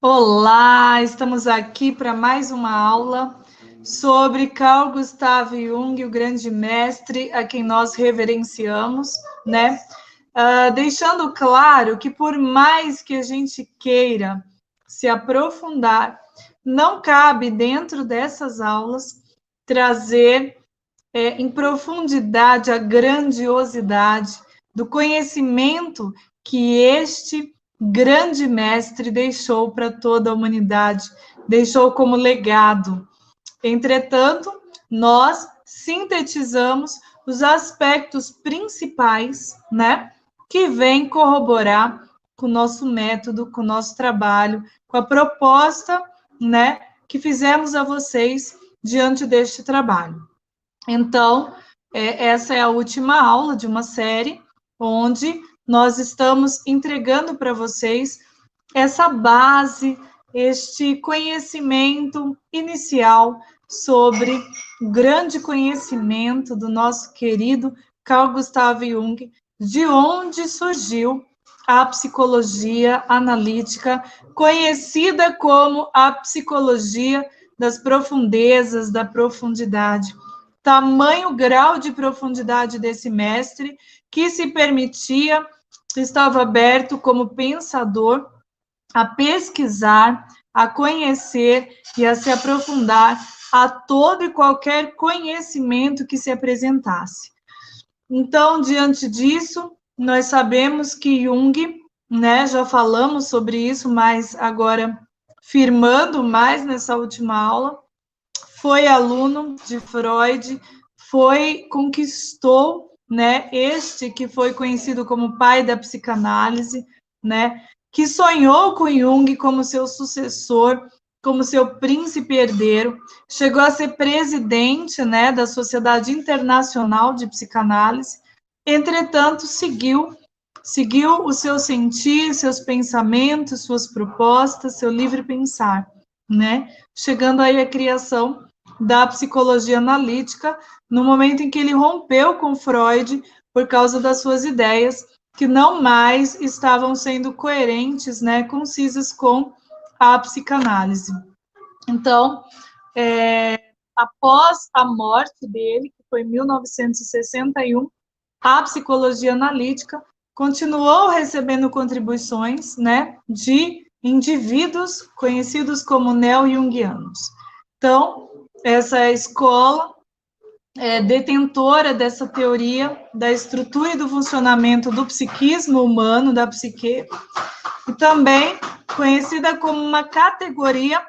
Olá, estamos aqui para mais uma aula sobre Carl Gustav Jung, o grande mestre a quem nós reverenciamos, né? Deixando claro que por mais que a gente queira se aprofundar, não cabe dentro dessas aulas trazer em profundidade a grandiosidade do conhecimento que este grande mestre deixou para toda a humanidade, deixou como legado. Entretanto, nós sintetizamos os aspectos principais, né, que vêm corroborar com o nosso método, com o nosso trabalho, com a proposta, né, que fizemos a vocês diante deste trabalho. Então, essa é a última aula de uma série onde nós estamos entregando para vocês essa base, este conhecimento inicial sobre o grande conhecimento do nosso querido Carl Gustav Jung, de onde surgiu a psicologia analítica, conhecida como a psicologia das profundezas, da profundidade. Tamanho grau de profundidade desse mestre, que se permitia, estava aberto como pensador a pesquisar, a conhecer e a se aprofundar a todo e qualquer conhecimento que se apresentasse. Então, diante disso, nós sabemos que Jung, né, já falamos sobre isso, mas agora firmando mais nessa última aula, foi aluno de Freud, conquistou, né, este que foi conhecido como pai da psicanálise, né, que sonhou com Jung como seu sucessor, como seu príncipe herdeiro, chegou a ser presidente, né, da Sociedade Internacional de Psicanálise, entretanto, seguiu o seu sentir, seus pensamentos, suas propostas, seu livre pensar, né, chegando aí à criação da psicologia analítica, no momento em que ele rompeu com Freud por causa das suas ideias, que não mais estavam sendo coerentes, né, concisas com a psicanálise. Então, após a morte dele, que foi em 1961, a psicologia analítica continuou recebendo contribuições, né, de indivíduos conhecidos como neo-jungianos. Então, essa é a escola detentora dessa teoria da estrutura e do funcionamento do psiquismo humano, da psique, e também conhecida como uma categoria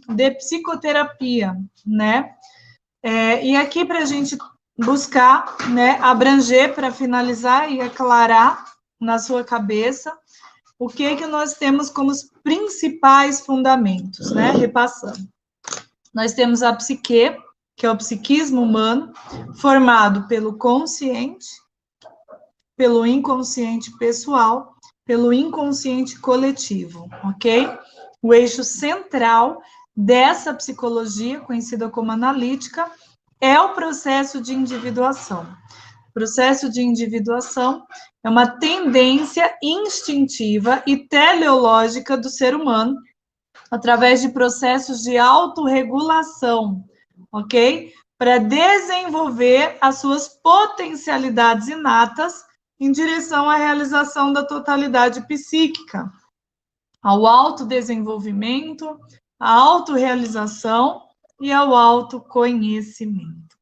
de psicoterapia, né? E aqui para a gente buscar, né, abranger, para finalizar e aclarar na sua cabeça o que nós temos como os principais fundamentos, né? Repassando. Nós temos a psique, que é o psiquismo humano, formado pelo consciente, pelo inconsciente pessoal, pelo inconsciente coletivo, ok? O eixo central dessa psicologia, conhecida como analítica, é o processo de individuação. O processo de individuação é uma tendência instintiva e teleológica do ser humano, através de processos de autorregulação, ok? Para desenvolver as suas potencialidades inatas em direção à realização da totalidade psíquica, ao autodesenvolvimento, à autorrealização e ao autoconhecimento,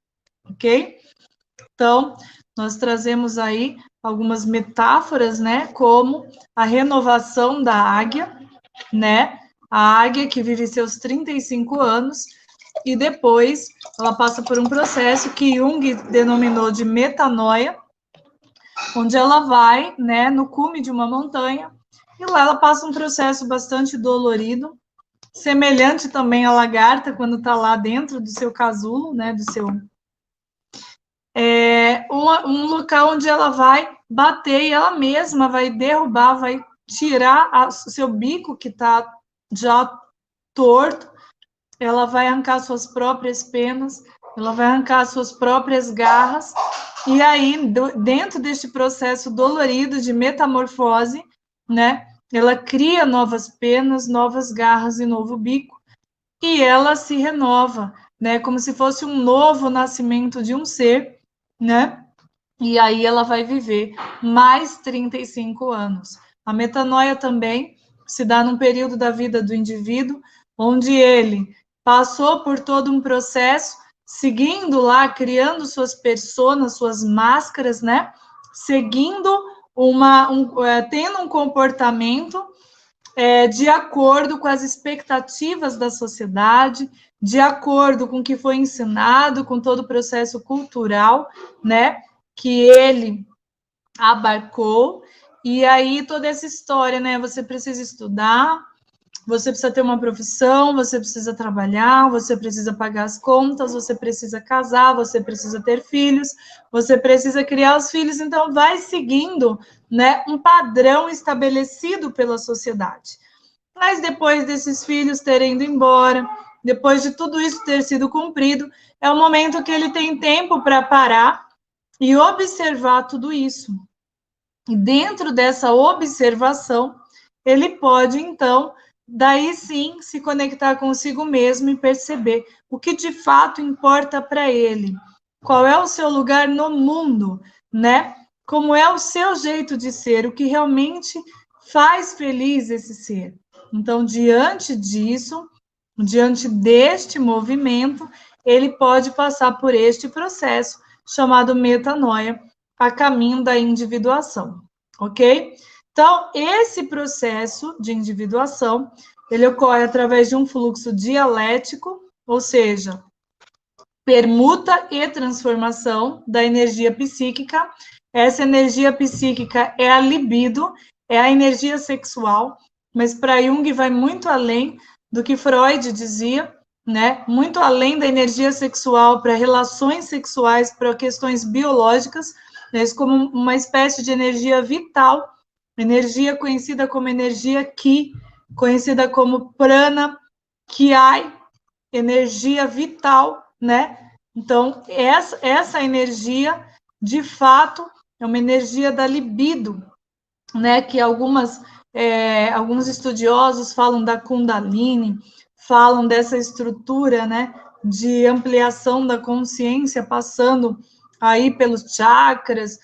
ok? Então, nós trazemos aí algumas metáforas, né, como a renovação da águia, né, a águia que vive seus 35 anos e depois ela passa por um processo que Jung denominou de metanoia, onde ela vai, né, no cume de uma montanha e lá ela passa um processo bastante dolorido, semelhante também à lagarta quando está lá dentro do seu casulo, né, do seu um local onde ela vai bater e ela mesma vai derrubar, vai tirar o seu bico que está já torto, ela vai arrancar suas próprias penas, ela vai arrancar suas próprias garras, e aí, dentro deste processo dolorido de metamorfose, né, ela cria novas penas, novas garras e novo bico, e ela se renova, né? Como se fosse um novo nascimento de um ser, né? E aí ela vai viver mais 35 anos. A metanoia também se dá num período da vida do indivíduo onde ele passou por todo um processo, seguindo lá, criando suas personas, suas máscaras, né? Seguindo tendo um comportamento de acordo com as expectativas da sociedade, de acordo com o que foi ensinado, com todo o processo cultural, né, que ele abarcou. E aí toda essa história, né, você precisa estudar, você precisa ter uma profissão, você precisa trabalhar, você precisa pagar as contas, você precisa casar, você precisa ter filhos, você precisa criar os filhos, então vai seguindo, né, um padrão estabelecido pela sociedade. Mas depois desses filhos terem ido embora, depois de tudo isso ter sido cumprido, é o momento que ele tem tempo para parar e observar tudo isso. E dentro dessa observação, ele pode, então, daí sim, se conectar consigo mesmo e perceber o que de fato importa para ele, qual é o seu lugar no mundo, né? Como é o seu jeito de ser, o que realmente faz feliz esse ser. Então, diante disso, diante deste movimento, ele pode passar por este processo chamado metanoia, a caminho da individuação, ok? Então, esse processo de individuação, ele ocorre através de um fluxo dialético, ou seja, permuta e transformação da energia psíquica. Essa energia psíquica é a libido, é a energia sexual, mas para Jung vai muito além do que Freud dizia, né? Muito além da energia sexual para relações sexuais, para questões biológicas, né? Isso como uma espécie de energia vital, energia conhecida como energia Ki, conhecida como prana, Kiai, energia vital, né? Então, essa energia, de fato, é uma energia da libido, né? Que alguns estudiosos falam da Kundalini, falam dessa estrutura, né? De ampliação da consciência, passando aí pelos chakras,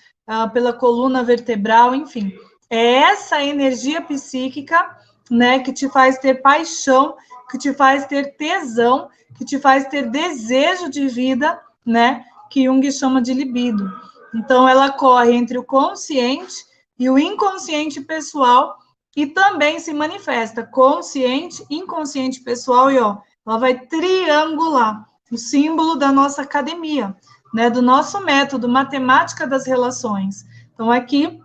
pela coluna vertebral, enfim. É essa energia psíquica, né? Que te faz ter paixão, que te faz ter tesão, que te faz ter desejo de vida, né? Que Jung chama de libido. Então, ela corre entre o consciente e o inconsciente pessoal, e também se manifesta consciente, inconsciente pessoal, e ó, ela vai triangular o símbolo da nossa academia, né? Do nosso método, matemática das relações. Então, aqui,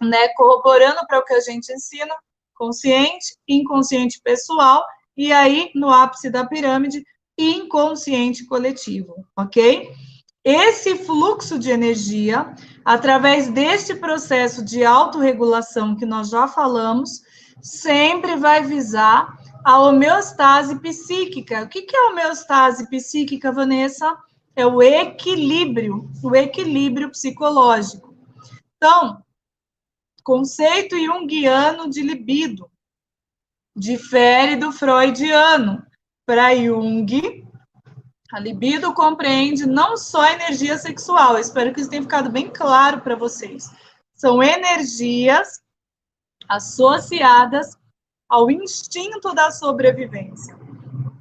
né, corroborando para o que a gente ensina, consciente, inconsciente pessoal, e aí, no ápice da pirâmide, inconsciente coletivo, ok? Esse fluxo de energia, através deste processo de autorregulação que nós já falamos, sempre vai visar a homeostase psíquica. O que é a homeostase psíquica, Vanessa? É o equilíbrio psicológico. Então, conceito junguiano de libido difere do freudiano. Para Jung, a libido compreende não só a energia sexual, eu espero que isso tenha ficado bem claro para vocês. São energias associadas ao instinto da sobrevivência.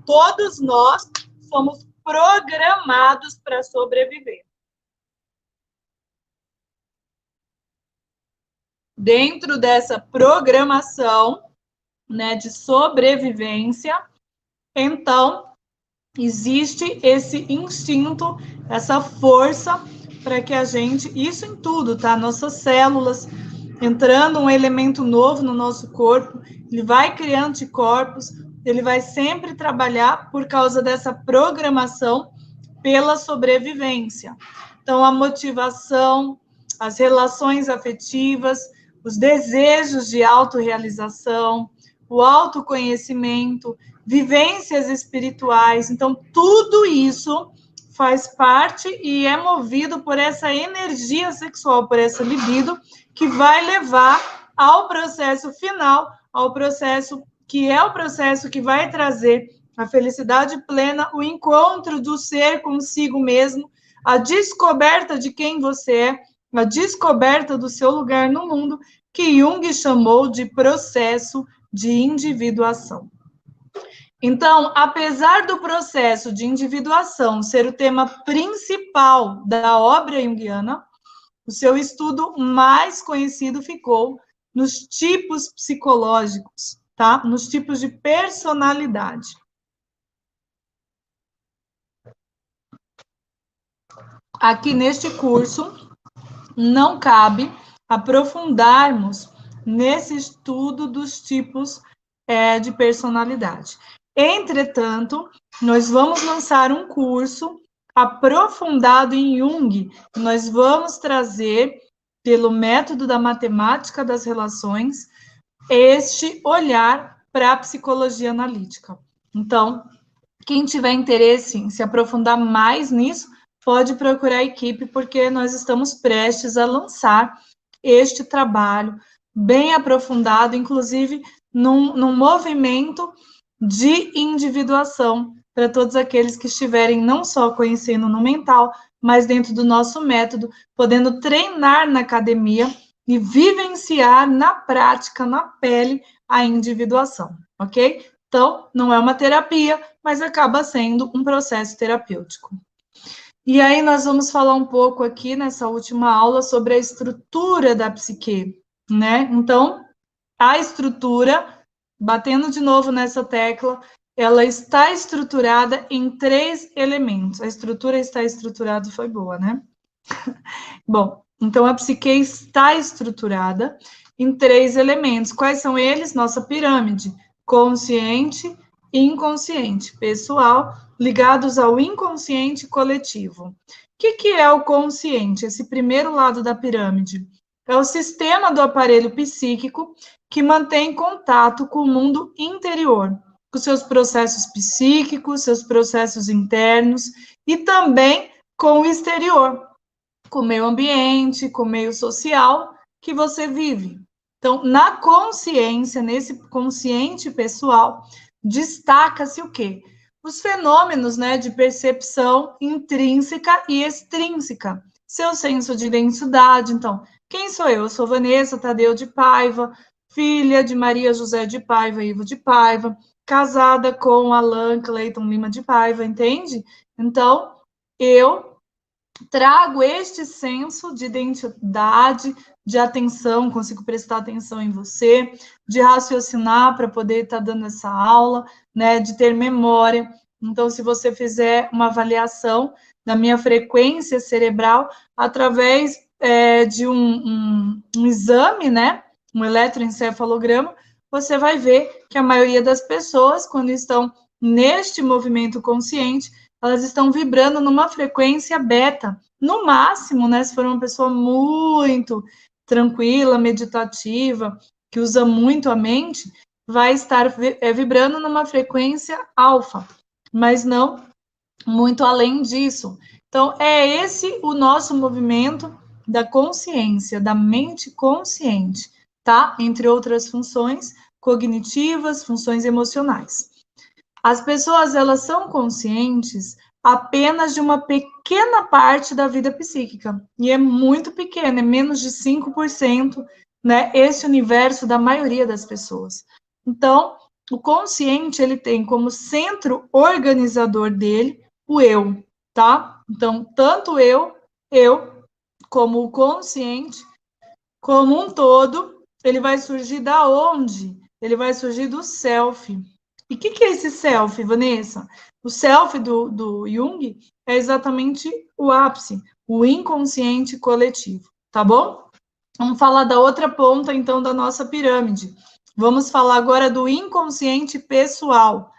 Todos nós somos programados para sobreviver. Dentro dessa programação, né, de sobrevivência, então, existe esse instinto, essa força para que a gente, isso em tudo, tá? Nossas células, entrando um elemento novo no nosso corpo, ele vai criar anticorpos, ele vai sempre trabalhar por causa dessa programação pela sobrevivência. Então, a motivação, as relações afetivas, os desejos de autorrealização, o autoconhecimento, vivências espirituais. Então, tudo isso faz parte e é movido por essa energia sexual, por essa libido, que vai levar ao processo final, ao processo que é o processo que vai trazer a felicidade plena, o encontro do ser consigo mesmo, a descoberta de quem você é, a descoberta do seu lugar no mundo, que Jung chamou de processo de individuação. Então, apesar do processo de individuação ser o tema principal da obra junguiana, o seu estudo mais conhecido ficou nos tipos psicológicos, tá? Nos tipos de personalidade. Aqui neste curso, não cabe aprofundarmos nesse estudo dos tipos de personalidade. Entretanto, nós vamos lançar um curso aprofundado em Jung. Nós vamos trazer, pelo método da matemática das relações, este olhar para a psicologia analítica. Então, quem tiver interesse em se aprofundar mais nisso, pode procurar a equipe, porque nós estamos prestes a lançar este trabalho bem aprofundado, inclusive num movimento de individuação para todos aqueles que estiverem não só conhecendo no mental, mas dentro do nosso método, podendo treinar na academia e vivenciar na prática, na pele, a individuação, ok? Então, não é uma terapia, mas acaba sendo um processo terapêutico. E aí nós vamos falar um pouco aqui nessa última aula sobre a estrutura da psique, né? Então, a estrutura, batendo de novo nessa tecla, ela está estruturada em 3 elementos. A estrutura está estruturada, foi boa, né? Bom, então a psique está estruturada em 3 elementos. Quais são eles? Nossa pirâmide: consciente, inconsciente, pessoal, ligados ao inconsciente coletivo. O que é o consciente? Esse primeiro lado da pirâmide. É o sistema do aparelho psíquico que mantém contato com o mundo interior, com seus processos psíquicos, seus processos internos e também com o exterior, com o meio ambiente, com o meio social que você vive. Então, na consciência, nesse consciente pessoal, destaca-se o quê? Os fenômenos, né, de percepção intrínseca e extrínseca. Seu senso de identidade. Então, quem sou eu? Eu sou Vanessa Tadeu de Paiva, filha de Maria José de Paiva e Ivo de Paiva, casada com Alan Clayton Lima de Paiva, entende? Então, eu trago este senso de identidade, de atenção, consigo prestar atenção em você, de raciocinar para poder estar dando essa aula, né, de ter memória. Então, se você fizer uma avaliação da minha frequência cerebral através de um exame, né, um eletroencefalograma, você vai ver que a maioria das pessoas, quando estão neste movimento consciente, elas estão vibrando numa frequência beta. No máximo, né, se for uma pessoa muito tranquila, meditativa, que usa muito a mente, vai estar vibrando numa frequência alfa, mas não muito além disso. Então, é esse o nosso movimento da consciência, da mente consciente, tá? Entre outras funções cognitivas, funções emocionais. As pessoas, elas são conscientes apenas de uma pequena parte da vida psíquica, e é muito pequena, é menos de 5%, né, esse universo da maioria das pessoas. Então, o consciente, ele tem como centro organizador dele o eu, tá? Então, tanto eu, como o consciente, como um todo, ele vai surgir da onde? Ele vai surgir do self. E o que é esse self, Vanessa? O self do Jung é exatamente o ápice, o inconsciente coletivo, tá bom? Vamos falar da outra ponta, então, da nossa pirâmide. Vamos falar agora do inconsciente pessoal.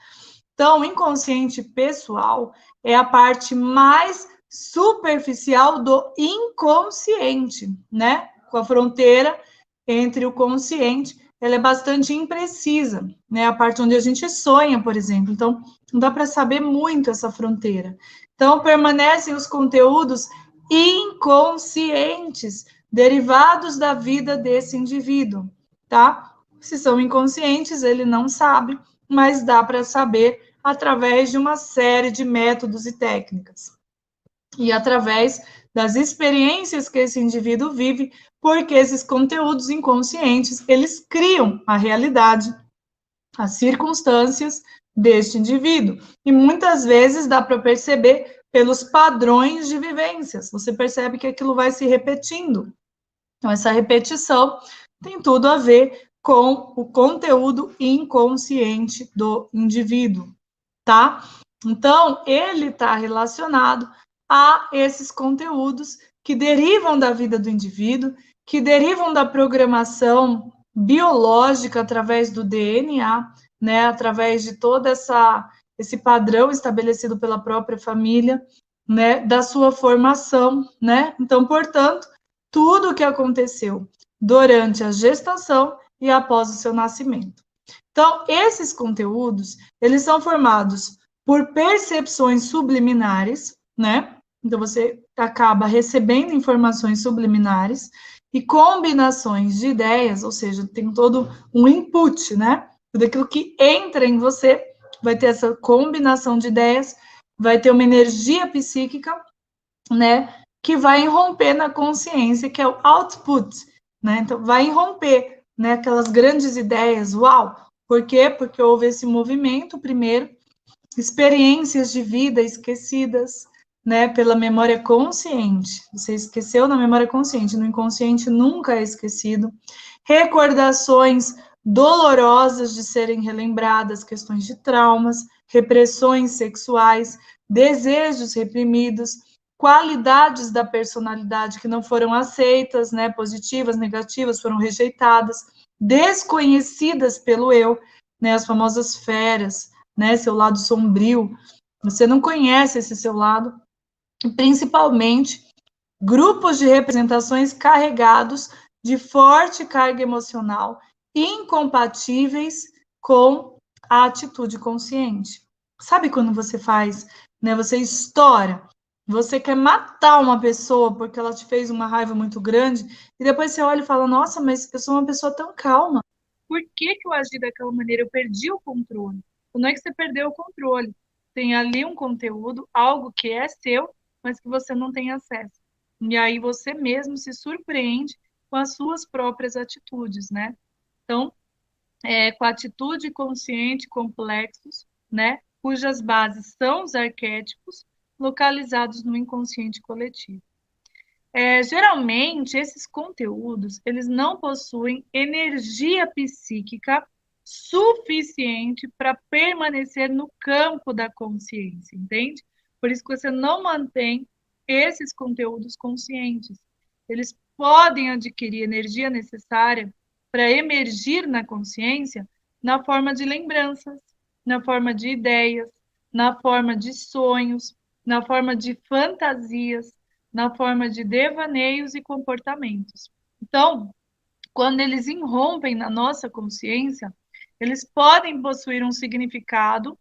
Então, o inconsciente pessoal é a parte mais superficial do inconsciente, né? Com a fronteira entre o consciente, ela é bastante imprecisa, né? A parte onde a gente sonha, por exemplo. Então, não dá para saber muito essa fronteira. Então, permanecem os conteúdos inconscientes, derivados da vida desse indivíduo. tá? Se são inconscientes, ele não sabe, mas dá para saber através de uma série de métodos e técnicas. E através das experiências que esse indivíduo vive, porque esses conteúdos inconscientes, eles criam a realidade, as circunstâncias deste indivíduo. E muitas vezes dá para perceber pelos padrões de vivências. Você percebe que aquilo vai se repetindo. Então, essa repetição tem tudo a ver com o conteúdo inconsciente do indivíduo, tá? Então, ele está relacionado a esses conteúdos que derivam da vida do indivíduo, que derivam da programação biológica através do DNA, né, através de todo esse padrão estabelecido pela própria família, né, da sua formação, né? Então, portanto, tudo o que aconteceu durante a gestação e após o seu nascimento. Então, esses conteúdos, eles são formados por percepções subliminares, né? Então, você acaba recebendo informações subliminares e combinações de ideias, ou seja, tem todo um input, né? Tudo aquilo que entra em você vai ter essa combinação de ideias, vai ter uma energia psíquica, né? Que vai irromper na consciência, que é o output, né? Então, vai irromper, né? Aquelas grandes ideias, uau! Por quê? Porque houve esse movimento, primeiro, experiências de vida esquecidas, né, pela memória consciente. Você esqueceu na memória consciente, no inconsciente nunca é esquecido. Recordações dolorosas de serem relembradas, questões de traumas, repressões sexuais, desejos reprimidos, qualidades da personalidade que não foram aceitas, né, positivas, negativas, foram rejeitadas, desconhecidas pelo eu, né, as famosas feras, né, seu lado sombrio, você não conhece esse seu lado, e principalmente grupos de representações carregados de forte carga emocional, incompatíveis com a atitude consciente. Sabe quando você faz, né, você estoura, você quer matar uma pessoa porque ela te fez uma raiva muito grande, e depois você olha e fala, nossa, mas eu sou uma pessoa tão calma. Por que eu agi daquela maneira? Eu perdi o controle. Não é que você perdeu o controle. Tem ali um conteúdo, algo que é seu, mas que você não tem acesso. E aí você mesmo se surpreende com as suas próprias atitudes, né? Então, com a atitude consciente complexos, né? Cujas bases são os arquétipos localizados no inconsciente coletivo. Geralmente, esses conteúdos, eles não possuem energia psíquica suficiente para permanecer no campo da consciência, entende? Por isso que você não mantém esses conteúdos conscientes. Eles podem adquirir energia necessária para emergir na consciência na forma de lembranças, na forma de ideias, na forma de sonhos, na forma de fantasias, na forma de devaneios e comportamentos. Então, quando eles irrompem na nossa consciência, eles podem possuir um significado,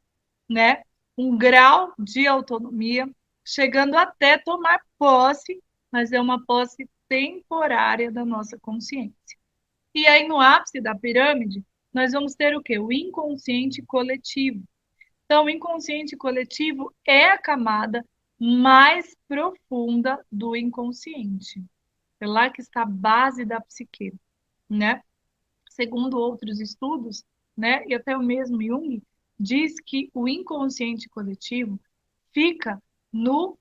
né, um grau de autonomia, chegando até tomar posse, mas é uma posse temporária da nossa consciência. E aí, no ápice da pirâmide, nós vamos ter o quê? O inconsciente coletivo. Então, o inconsciente coletivo é a camada mais profunda do inconsciente. É lá que está a base da psique, né? Segundo outros estudos, né, e até o mesmo Jung, diz que o inconsciente coletivo fica no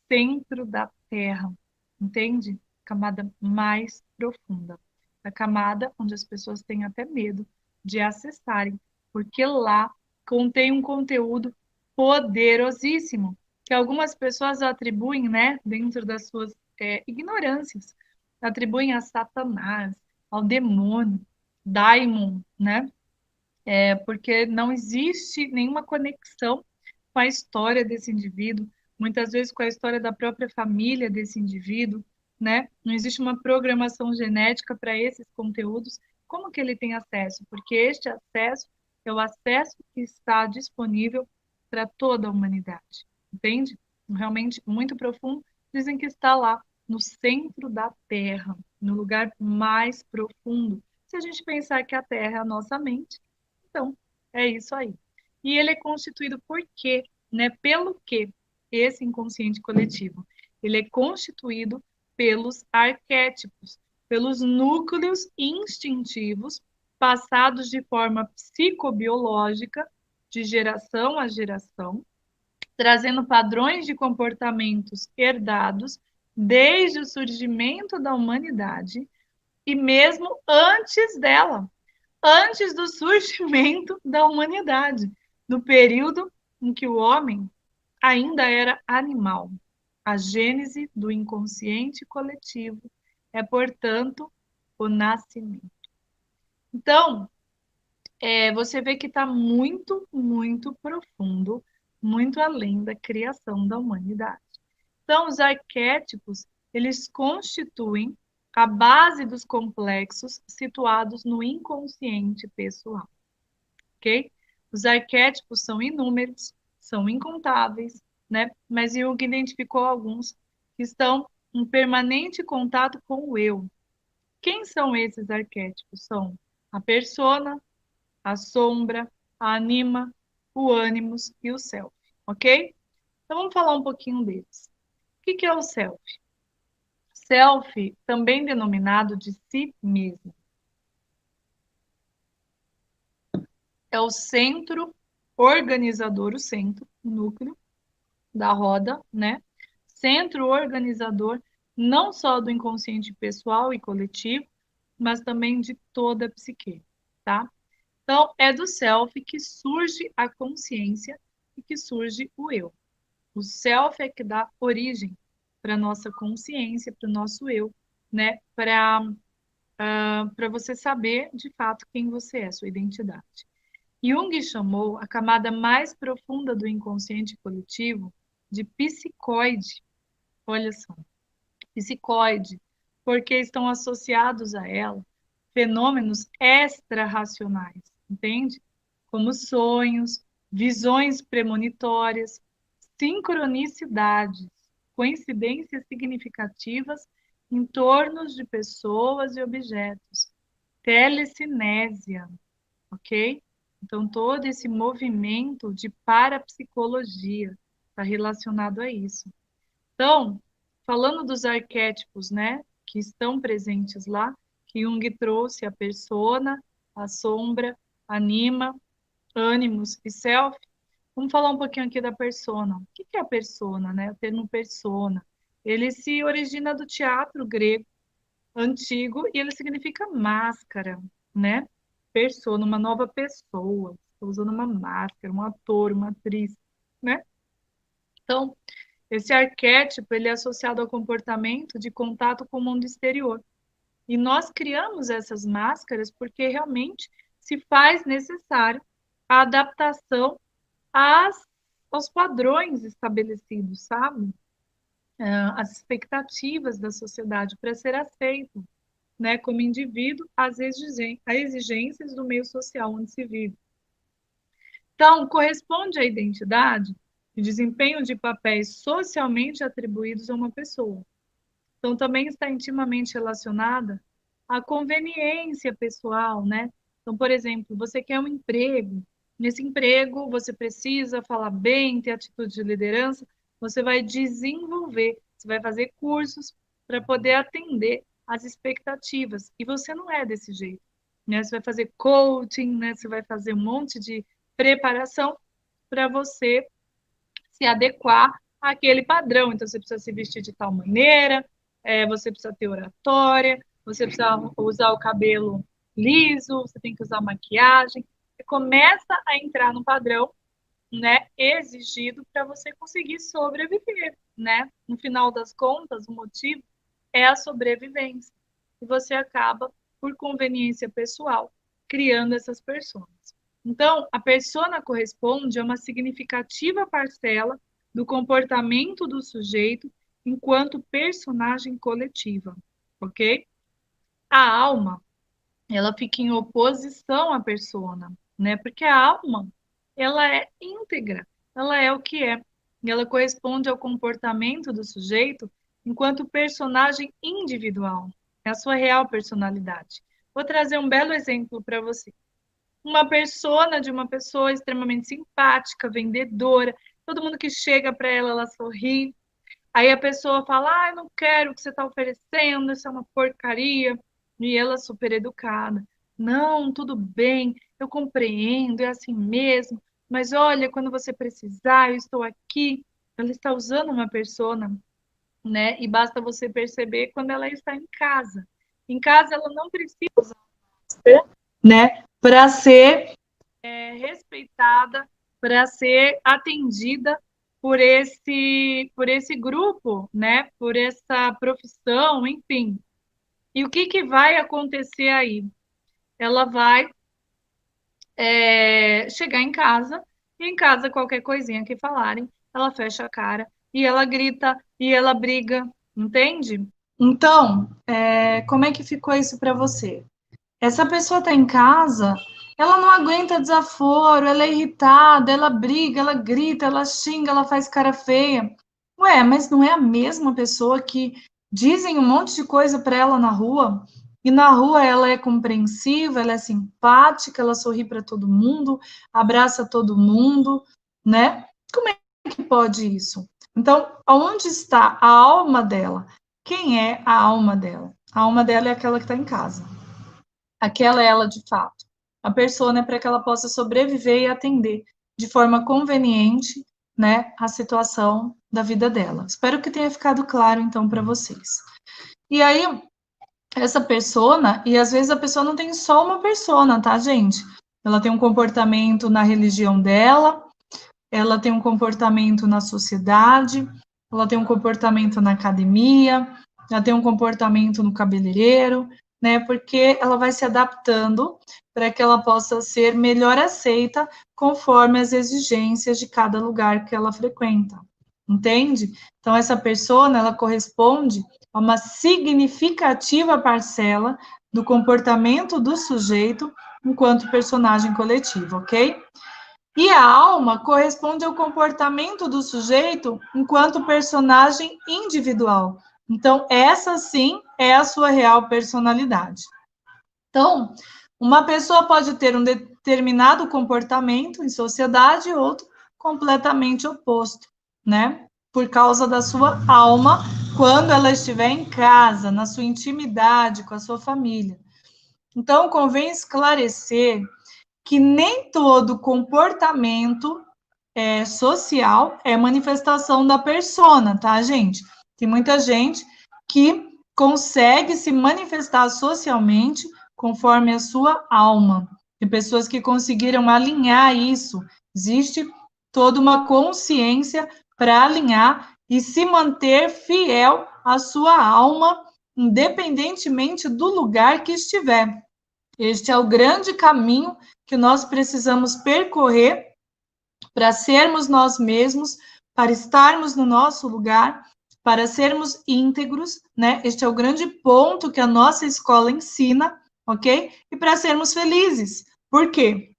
centro da Terra, entende? Camada mais profunda. A camada onde as pessoas têm até medo de acessarem, porque lá contém um conteúdo poderosíssimo, que algumas pessoas atribuem, né, dentro das suas ignorâncias, atribuem a Satanás, ao demônio, daimon, né? Porque não existe nenhuma conexão com a história desse indivíduo, muitas vezes com a história da própria família desse indivíduo, né? Não existe uma programação genética para esses conteúdos. Como que ele tem acesso? Porque este acesso é o acesso que está disponível para toda a humanidade, entende? Realmente muito profundo. Dizem que está lá, no centro da Terra, no lugar mais profundo, Se a gente pensar que a Terra é a nossa mente, então é isso aí. E ele é constituído por quê? Né? Pelo quê? Esse inconsciente coletivo. Ele é constituído pelos arquétipos, pelos núcleos instintivos passados de forma psicobiológica, de geração a geração, trazendo padrões de comportamentos herdados desde o surgimento da humanidade e mesmo antes dela, antes do surgimento da humanidade, no período em que o homem ainda era animal. A gênese do inconsciente coletivo é, portanto, o nascimento. Então, você vê que está muito, muito profundo, muito além da criação da humanidade. Então, os arquétipos, eles constituem a base dos complexos situados no inconsciente pessoal, ok? Os arquétipos são inúmeros, são incontáveis, né? Mas Jung identificou alguns que estão em permanente contato com o eu. Quem são esses arquétipos? São a persona, a sombra, a anima, o ânimos e o self, ok? Então vamos falar um pouquinho deles. O que é o self? Self, também denominado de si mesmo, é o centro organizador, o centro, o núcleo da roda, né? Centro organizador não só do inconsciente pessoal e coletivo, mas também de toda a psique, tá? Então, é do self que surge a consciência e que surge o eu. O self é que dá origem para a nossa consciência, para o nosso eu, né? Para você saber de fato quem você é, sua identidade. Jung chamou a camada mais profunda do inconsciente coletivo de psicoide. Olha só, psicoide, porque estão associados a ela fenômenos extra-racionais, entende? Como sonhos, visões premonitórias, sincronicidades, coincidências significativas em torno de pessoas e objetos, telecinésia, ok? Então, todo esse movimento de parapsicologia está relacionado a isso. Então, falando dos arquétipos, né, que estão presentes lá, que Jung trouxe a persona, a sombra, anima, ânimos e self, vamos falar um pouquinho aqui da persona. O que é a persona, né? O termo persona. Ele se origina do teatro grego antigo e ele significa máscara, né? Persona, uma nova pessoa. Estou usando uma máscara, um ator, uma atriz, né? Então, esse arquétipo ele é associado ao comportamento de contato com o mundo exterior. E nós criamos essas máscaras porque realmente se faz necessário a adaptação às, aos padrões estabelecidos, sabe? As expectativas da sociedade para ser aceito, né, como indivíduo, às exigências do meio social onde se vive. Então, corresponde à identidade e desempenho de papéis socialmente atribuídos a uma pessoa. Então, também está intimamente relacionada à conveniência pessoal, né? Então, por exemplo, você quer um emprego. Nesse emprego, você precisa falar bem, ter atitude de liderança. Você vai desenvolver, você vai fazer cursos para poder atender às expectativas. E você não é desse jeito, né? Você vai fazer coaching, né? Você vai fazer um monte de preparação para você se adequar àquele padrão. Então, você precisa se vestir de tal maneira, você precisa ter oratória, você precisa usar o cabelo liso, você tem que usar maquiagem. Você começa a entrar no padrão, né, exigido para você conseguir sobreviver, né? No final das contas, o motivo é a sobrevivência. E você acaba, por conveniência pessoal, criando essas pessoas. Então, a persona corresponde a uma significativa parcela do comportamento do sujeito enquanto personagem coletiva, ok? A alma, ela fica em oposição à persona, né? Porque a alma, ela é íntegra, ela é o que é. E ela corresponde ao comportamento do sujeito enquanto personagem individual, é a sua real personalidade. Vou trazer um belo exemplo para você. Uma persona de uma pessoa extremamente simpática, vendedora, todo mundo que chega para ela, ela sorri. Aí a pessoa fala, eu não quero o que você está oferecendo, isso é uma porcaria. E ela super educada. Não, tudo bem, eu compreendo, é assim mesmo. Mas olha, quando você precisar, eu estou aqui. Ela está usando uma persona, né? E basta você perceber quando ela está em casa. Em casa, ela não precisa, né? Para ser respeitada, para ser atendida por esse grupo, né? Por essa profissão, enfim. E o que, que vai acontecer aí? Ela vai chegar em casa, e em casa, qualquer coisinha que falarem, ela fecha a cara, e ela grita, e ela briga, entende? Então, como é que ficou isso para você? Essa pessoa está em casa, ela não aguenta desaforo, ela é irritada, ela briga, ela grita, ela xinga, ela faz cara feia. Ué, mas não é a mesma pessoa que dizem um monte de coisa para ela na rua? E na rua ela é compreensiva, ela é simpática, ela sorri para todo mundo, abraça todo mundo, né? Como é que pode isso? Então, aonde está a alma dela? Quem é a alma dela? A alma dela é aquela que está em casa. Aquela é ela de fato. A persona é para que ela possa sobreviver e atender de forma conveniente, né, a situação da vida dela. Espero que tenha ficado claro, então, para vocês. E aí, essa persona, e às vezes a pessoa não tem só uma persona, tá, gente? Ela tem um comportamento na religião dela, ela tem um comportamento na sociedade, ela tem um comportamento na academia, ela tem um comportamento no cabeleireiro, né? Porque ela vai se adaptando para que ela possa ser melhor aceita conforme as exigências de cada lugar que ela frequenta. Entende? Então essa persona, ela corresponde a uma significativa parcela do comportamento do sujeito enquanto personagem coletivo, ok? E a alma corresponde ao comportamento do sujeito enquanto personagem individual. Então, essa sim é a sua real personalidade. Então, uma pessoa pode ter um determinado comportamento em sociedade e outro completamente oposto, né? Por causa da sua alma, quando ela estiver em casa, na sua intimidade com a sua família. Então, convém esclarecer que nem todo comportamento social é manifestação da persona, tá, gente? Tem muita gente que consegue se manifestar socialmente conforme a sua alma. Tem pessoas que conseguiram alinhar isso. Existe toda uma consciência para alinhar e se manter fiel à sua alma, independentemente do lugar que estiver. Este é o grande caminho que nós precisamos percorrer para sermos nós mesmos, para estarmos no nosso lugar, para sermos íntegros, né? Este é o grande ponto que a nossa escola ensina, ok? E para sermos felizes. Por quê?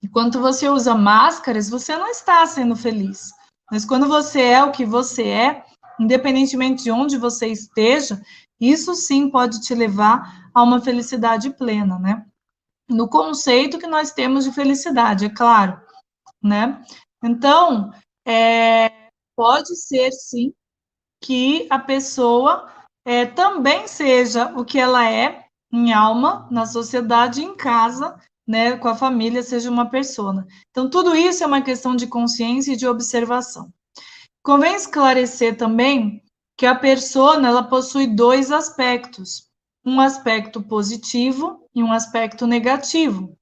Enquanto você usa máscaras, você não está sendo feliz. Mas quando você é o que você é, independentemente de onde você esteja, isso sim pode te levar a uma felicidade plena, né? No conceito que nós temos de felicidade, é claro, né? Então, pode ser, sim, que a pessoa também seja o que ela é em alma, na sociedade, em casa, né, com a família, seja uma persona. Então, tudo isso é uma questão de consciência e de observação. Convém esclarecer também que a persona, ela possui dois aspectos, um aspecto positivo e um aspecto negativo.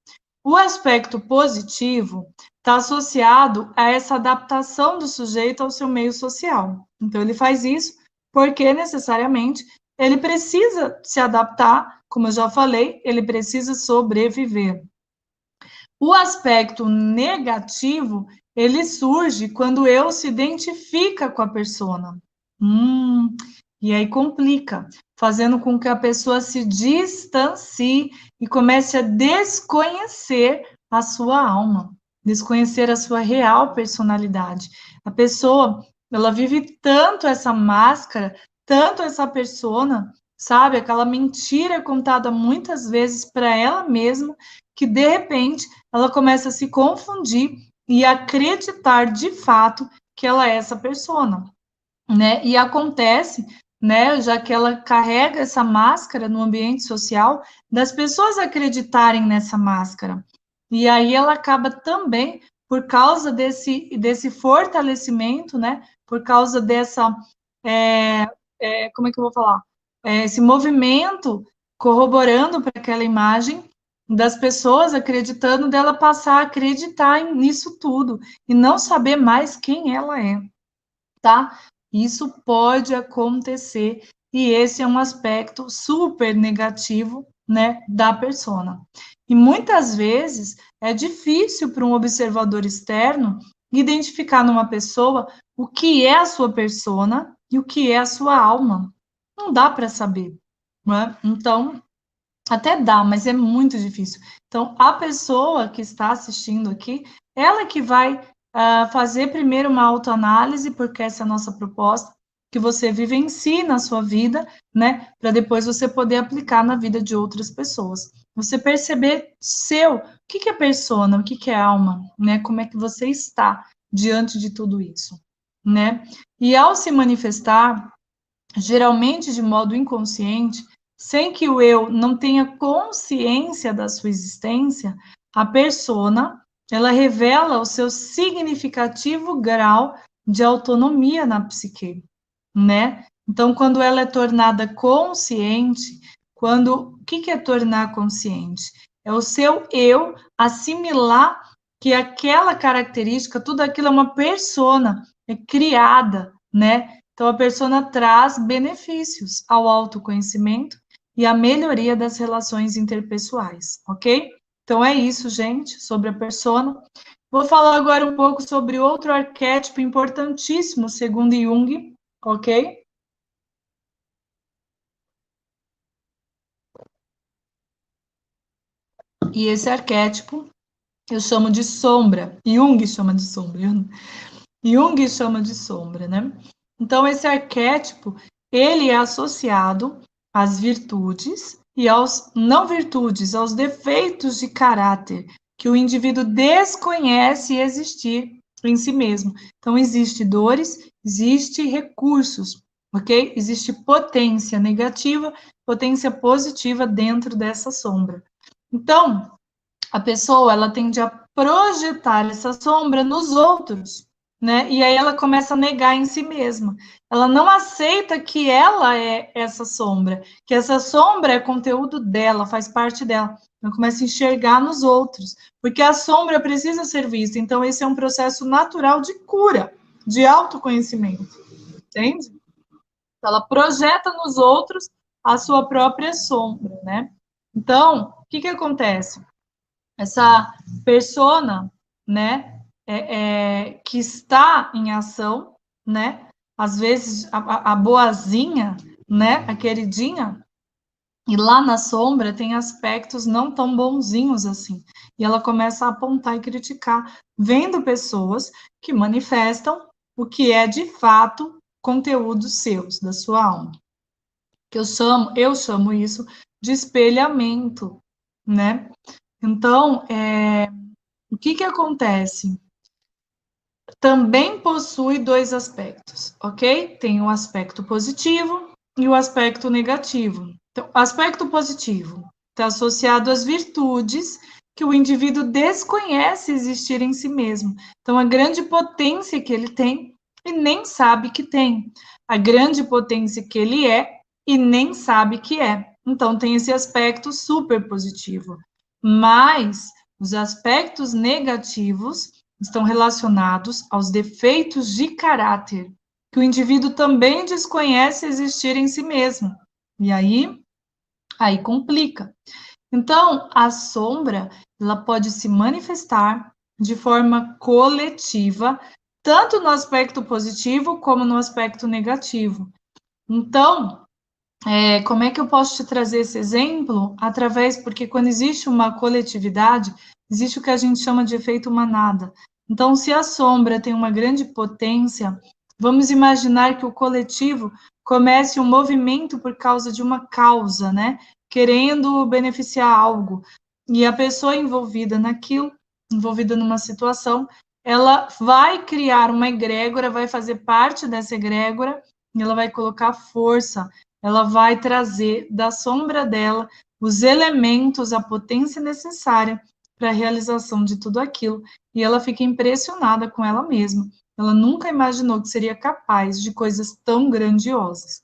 O aspecto positivo está associado a essa adaptação do sujeito ao seu meio social. Então, ele faz isso porque, necessariamente, ele precisa se adaptar, como eu já falei, ele precisa sobreviver. O aspecto negativo, ele surge quando eu se identifica com a persona. E aí complica, fazendo com que a pessoa se distancie e comece a desconhecer a sua alma, desconhecer a sua real personalidade. A pessoa, ela vive tanto essa máscara, tanto essa persona, sabe? Aquela mentira contada muitas vezes para ela mesma, que de repente ela começa a se confundir e acreditar de fato que ela é essa persona, né? E acontece, né, já que ela carrega essa máscara no ambiente social, das pessoas acreditarem nessa máscara. E aí ela acaba também, por causa desse fortalecimento, né, por causa dessa, como é que eu vou falar? Esse movimento corroborando para aquela imagem das pessoas acreditando, dela passar a acreditar nisso tudo e não saber mais quem ela é, tá? Isso pode acontecer e esse é um aspecto super negativo, né, da persona. E muitas vezes é difícil para um observador externo identificar numa pessoa o que é a sua persona e o que é a sua alma. Não dá para saber, né? Então, até dá, mas é muito difícil. Então, a pessoa que está assistindo aqui, ela que vai fazer primeiro uma autoanálise, porque essa é a nossa proposta, que você vivencie na sua vida, né, para depois você poder aplicar na vida de outras pessoas. Você perceber o que é persona, o que é alma, né, como é que você está diante de tudo isso, né? E ao se manifestar, geralmente de modo inconsciente, sem que o eu não tenha consciência da sua existência, a persona, ela revela o seu significativo grau de autonomia na psique, né? Então, quando ela é tornada consciente, o que é tornar consciente? É o seu eu assimilar que aquela característica, tudo aquilo é uma persona, é criada, né? Então, a persona traz benefícios ao autoconhecimento e à melhoria das relações interpessoais, ok? Então, é isso, gente, sobre a persona. Vou falar agora um pouco sobre outro arquétipo importantíssimo, segundo Jung, ok? E esse arquétipo eu chamo de sombra. Jung chama de sombra. Jung chama de sombra, né? Então, esse arquétipo, ele é associado às virtudes e aos não virtudes, aos defeitos de caráter que o indivíduo desconhece existir em si mesmo. Então, existe dores, existe recursos, ok? Existe potência negativa, potência positiva dentro dessa sombra. Então, a pessoa, ela tende a projetar essa sombra nos outros, né? E aí ela começa a negar em si mesma. Ela não aceita que ela é essa sombra, que essa sombra é conteúdo dela, faz parte dela. Ela começa a enxergar nos outros, porque a sombra precisa ser vista. Então, esse é um processo natural de cura, de autoconhecimento, entende? Ela projeta nos outros a sua própria sombra, né? Então, o que acontece? Essa persona, né, que está em ação, né, às vezes a boazinha, né, a queridinha, e lá na sombra tem aspectos não tão bonzinhos assim. E ela começa a apontar e criticar, vendo pessoas que manifestam o que é de fato conteúdos seus, da sua alma. Que eu chamo isso de espelhamento, né? Então, o que acontece? Também possui dois aspectos, ok? Tem o aspecto positivo e o aspecto negativo. Então, o aspecto positivo está associado às virtudes que o indivíduo desconhece existir em si mesmo. Então, a grande potência que ele tem e nem sabe que tem. A grande potência que ele é e nem sabe que é. Então, tem esse aspecto super positivo. Mas os aspectos negativos estão relacionados aos defeitos de caráter que o indivíduo também desconhece existir em si mesmo. E aí complica. Então, a sombra, ela pode se manifestar de forma coletiva, tanto no aspecto positivo como no aspecto negativo. Então, como é que eu posso te trazer esse exemplo? Porque quando existe uma coletividade, existe o que a gente chama de efeito manada. Então, se a sombra tem uma grande potência, vamos imaginar que o coletivo comece um movimento por causa de uma causa, né? Querendo beneficiar algo. E a pessoa envolvida naquilo, envolvida numa situação, ela vai criar uma egrégora, vai fazer parte dessa egrégora, e ela vai colocar força, ela vai trazer da sombra dela os elementos, a potência necessária para a realização de tudo aquilo, e ela fica impressionada com ela mesma. Ela nunca imaginou que seria capaz de coisas tão grandiosas.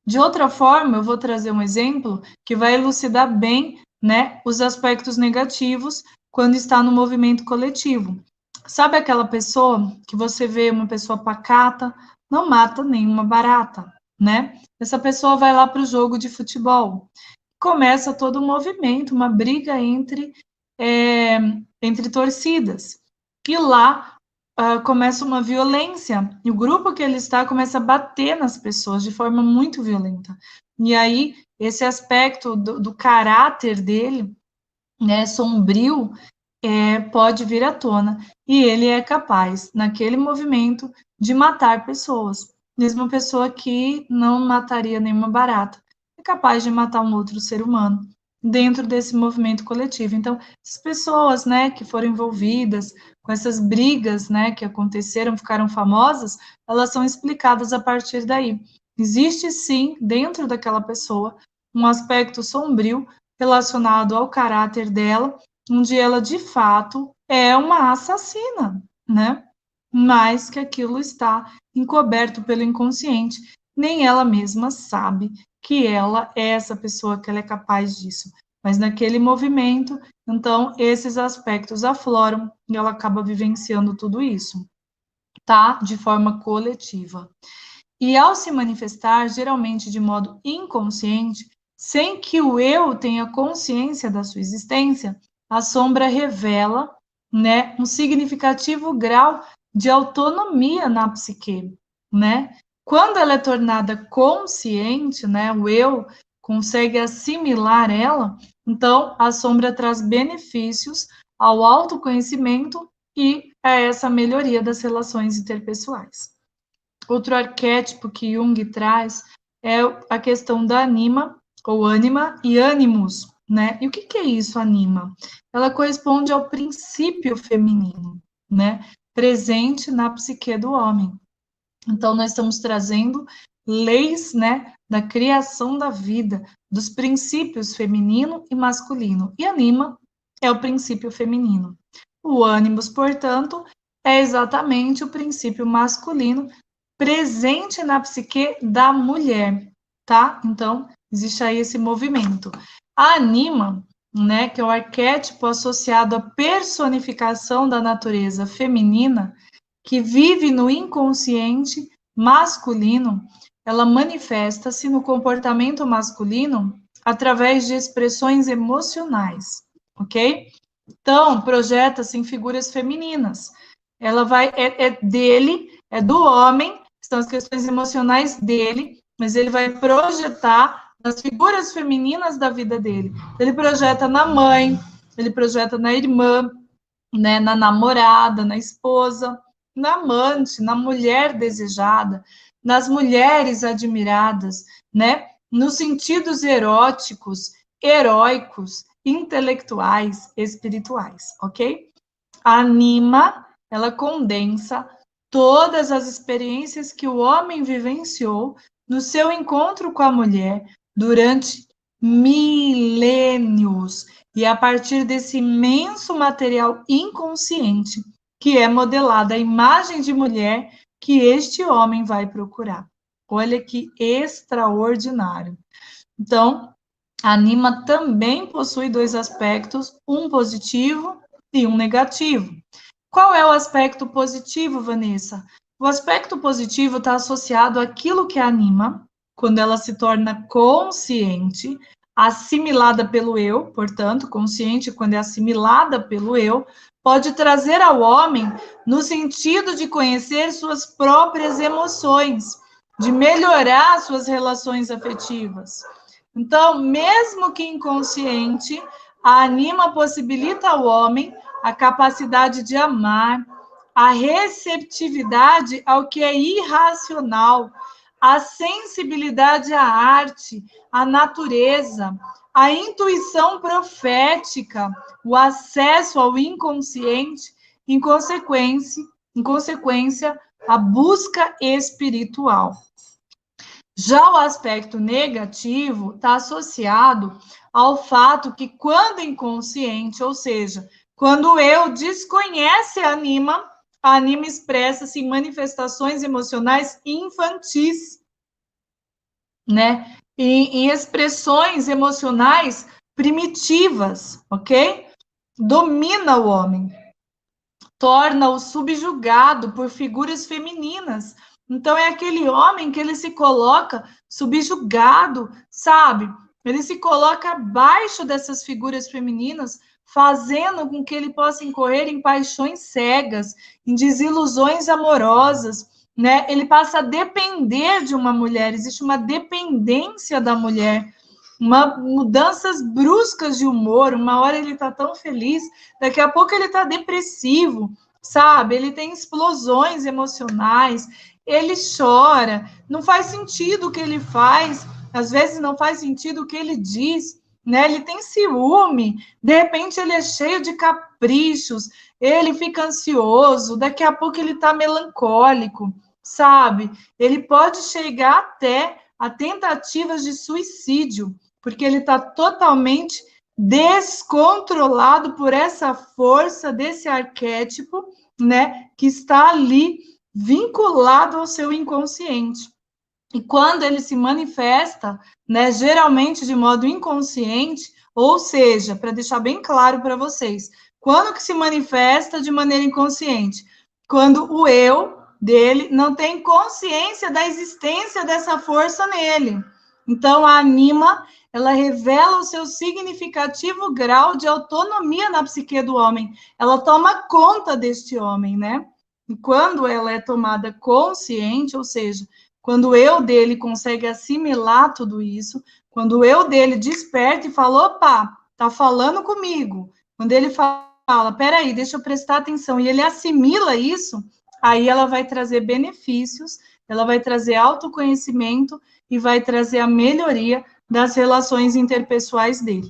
De outra forma, eu vou trazer um exemplo que vai elucidar bem, né, os aspectos negativos quando está no movimento coletivo. Sabe aquela pessoa que você vê, uma pessoa pacata, não mata nenhuma barata, né? Essa pessoa vai lá para o jogo de futebol, começa todo um movimento, uma briga entre torcidas. E lá começa uma violência, e o grupo que ele está começa a bater nas pessoas de forma muito violenta. E aí, esse aspecto do caráter dele, né, sombrio, pode vir à tona, e ele é capaz, naquele movimento, de matar pessoas. Mesmo uma pessoa que não mataria nenhuma barata, é capaz de matar um outro ser humano dentro desse movimento coletivo. Então, as pessoas, né, que foram envolvidas com essas brigas, né, que aconteceram, ficaram famosas, elas são explicadas a partir daí. Existe, sim, dentro daquela pessoa, um aspecto sombrio relacionado ao caráter dela, onde ela, de fato, é uma assassina, né? Mas que aquilo está encoberto pelo inconsciente, nem ela mesma sabe que ela é essa pessoa, que ela é capaz disso. Mas naquele movimento, então, esses aspectos afloram e ela acaba vivenciando tudo isso, tá? De forma coletiva. E ao se manifestar, geralmente de modo inconsciente, sem que o eu tenha consciência da sua existência, a sombra revela, né, um significativo grau de autonomia na psique, né? Quando ela é tornada consciente, né, o eu consegue assimilar ela, então a sombra traz benefícios ao autoconhecimento e a essa melhoria das relações interpessoais. Outro arquétipo que Jung traz é a questão da anima, ou ânima, e ânimos, né? E o que é isso, anima? Ela corresponde ao princípio feminino, né? Presente na psique do homem. Então, nós estamos trazendo leis, né, da criação da vida, dos princípios feminino e masculino. E anima é o princípio feminino. O ânimos, portanto, é exatamente o princípio masculino presente na psique da mulher, tá? Então, existe aí esse movimento. A anima, né, que é o arquétipo associado à personificação da natureza feminina, que vive no inconsciente masculino, ela manifesta-se no comportamento masculino através de expressões emocionais, ok? Então, projeta-se em figuras femininas. Ela vai, dele, é do homem, são as questões emocionais dele, mas ele vai projetar nas figuras femininas da vida dele. Ele projeta na mãe, ele projeta na irmã, né, na namorada, na esposa, na amante, na mulher desejada, nas mulheres admiradas, né, nos sentidos eróticos, heróicos, intelectuais, espirituais, ok? A anima, ela condensa todas as experiências que o homem vivenciou no seu encontro com a mulher durante milênios, e a partir desse imenso material inconsciente que é modelada a imagem de mulher que este homem vai procurar. Olha que extraordinário. Então, a anima também possui dois aspectos, um positivo e um negativo. Qual é o aspecto positivo, Vanessa? O aspecto positivo está associado àquilo que anima, quando ela se torna consciente, assimilada pelo eu, portanto, consciente quando é assimilada pelo eu, pode trazer ao homem no sentido de conhecer suas próprias emoções, de melhorar suas relações afetivas. Então, mesmo que inconsciente, a anima possibilita ao homem a capacidade de amar, a receptividade ao que é irracional, a sensibilidade à arte, à natureza, a intuição profética, o acesso ao inconsciente, em consequência, a busca espiritual. Já o aspecto negativo está associado ao fato que, quando inconsciente, ou seja, quando o eu desconhece a anima expressa-se em manifestações emocionais infantis, né? Em expressões emocionais primitivas, ok? Domina o homem, torna-o subjugado por figuras femininas. Então, é aquele homem que ele se coloca subjugado, sabe? Ele se coloca abaixo dessas figuras femininas, fazendo com que ele possa incorrer em paixões cegas, em desilusões amorosas, né? Ele passa a depender de uma mulher, existe uma dependência da mulher, mudanças bruscas de humor, uma hora ele está tão feliz, daqui a pouco ele está depressivo, sabe? Ele tem explosões emocionais, ele chora, não faz sentido o que ele faz, às vezes não faz sentido o que ele diz, né? Ele tem ciúme, de repente ele é cheio de caprichos, ele fica ansioso, daqui a pouco ele está melancólico, sabe? Ele pode chegar até a tentativas de suicídio, porque ele está totalmente descontrolado por essa força desse arquétipo, né, que está ali vinculado ao seu inconsciente. E quando ele se manifesta, né, geralmente de modo inconsciente, ou seja, para deixar bem claro para vocês, quando que se manifesta de maneira inconsciente? Quando o eu dele não tem consciência da existência dessa força nele. Então, a anima, ela revela o seu significativo grau de autonomia na psique do homem. Ela toma conta deste homem, né? E quando ela é tomada consciente, ou seja, quando o eu dele consegue assimilar tudo isso, quando o eu dele desperta e fala, opa, tá falando comigo. Quando ele fala, peraí, deixa eu prestar atenção, e ele assimila isso, aí ela vai trazer benefícios, ela vai trazer autoconhecimento e vai trazer a melhoria das relações interpessoais dele.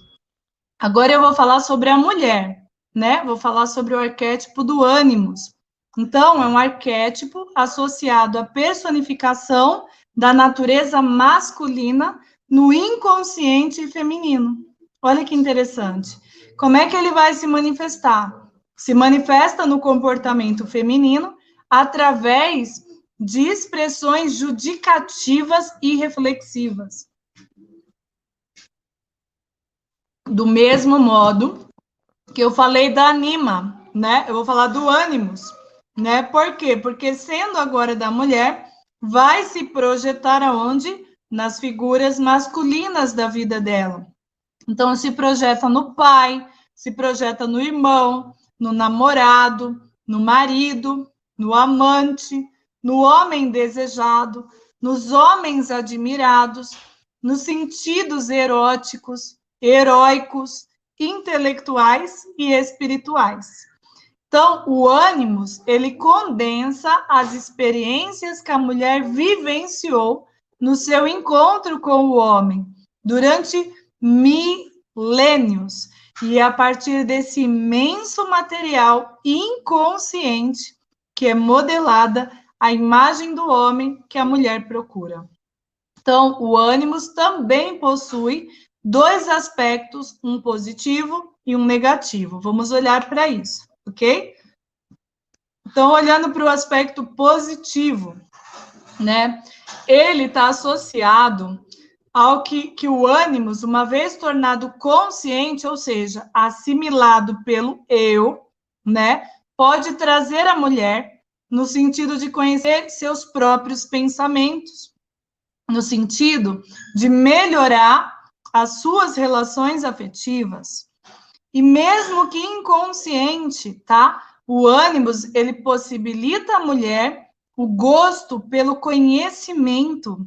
Agora eu vou falar sobre a mulher, né? Vou falar sobre o arquétipo do ânimos. Então, é um arquétipo associado à personificação da natureza masculina no inconsciente feminino. Olha que interessante. Como é que ele vai se manifestar? Se manifesta no comportamento feminino através de expressões judicativas e reflexivas. Do mesmo modo que eu falei da anima, né? Eu vou falar do ânimos, né? Por quê? Porque sendo agora da mulher, vai se projetar aonde? Nas figuras masculinas da vida dela. Então, se projeta no pai, se projeta no irmão, no namorado, no marido, no amante, no homem desejado, nos homens admirados, nos sentidos eróticos, heróicos, intelectuais e espirituais. Então, o ânimos, ele condensa as experiências que a mulher vivenciou no seu encontro com o homem durante milênios. E é a partir desse imenso material inconsciente que é modelada a imagem do homem que a mulher procura. Então, o ânimos também possui dois aspectos, um positivo e um negativo. Vamos olhar para isso, ok? Então, olhando para o aspecto positivo, né? Ele está associado ao que o ânimos, uma vez tornado consciente, ou seja, assimilado pelo eu, né? Pode trazer a mulher no sentido de conhecer seus próprios pensamentos, no sentido de melhorar as suas relações afetivas. E mesmo que inconsciente, tá? O ânimos, ele possibilita à mulher o gosto pelo conhecimento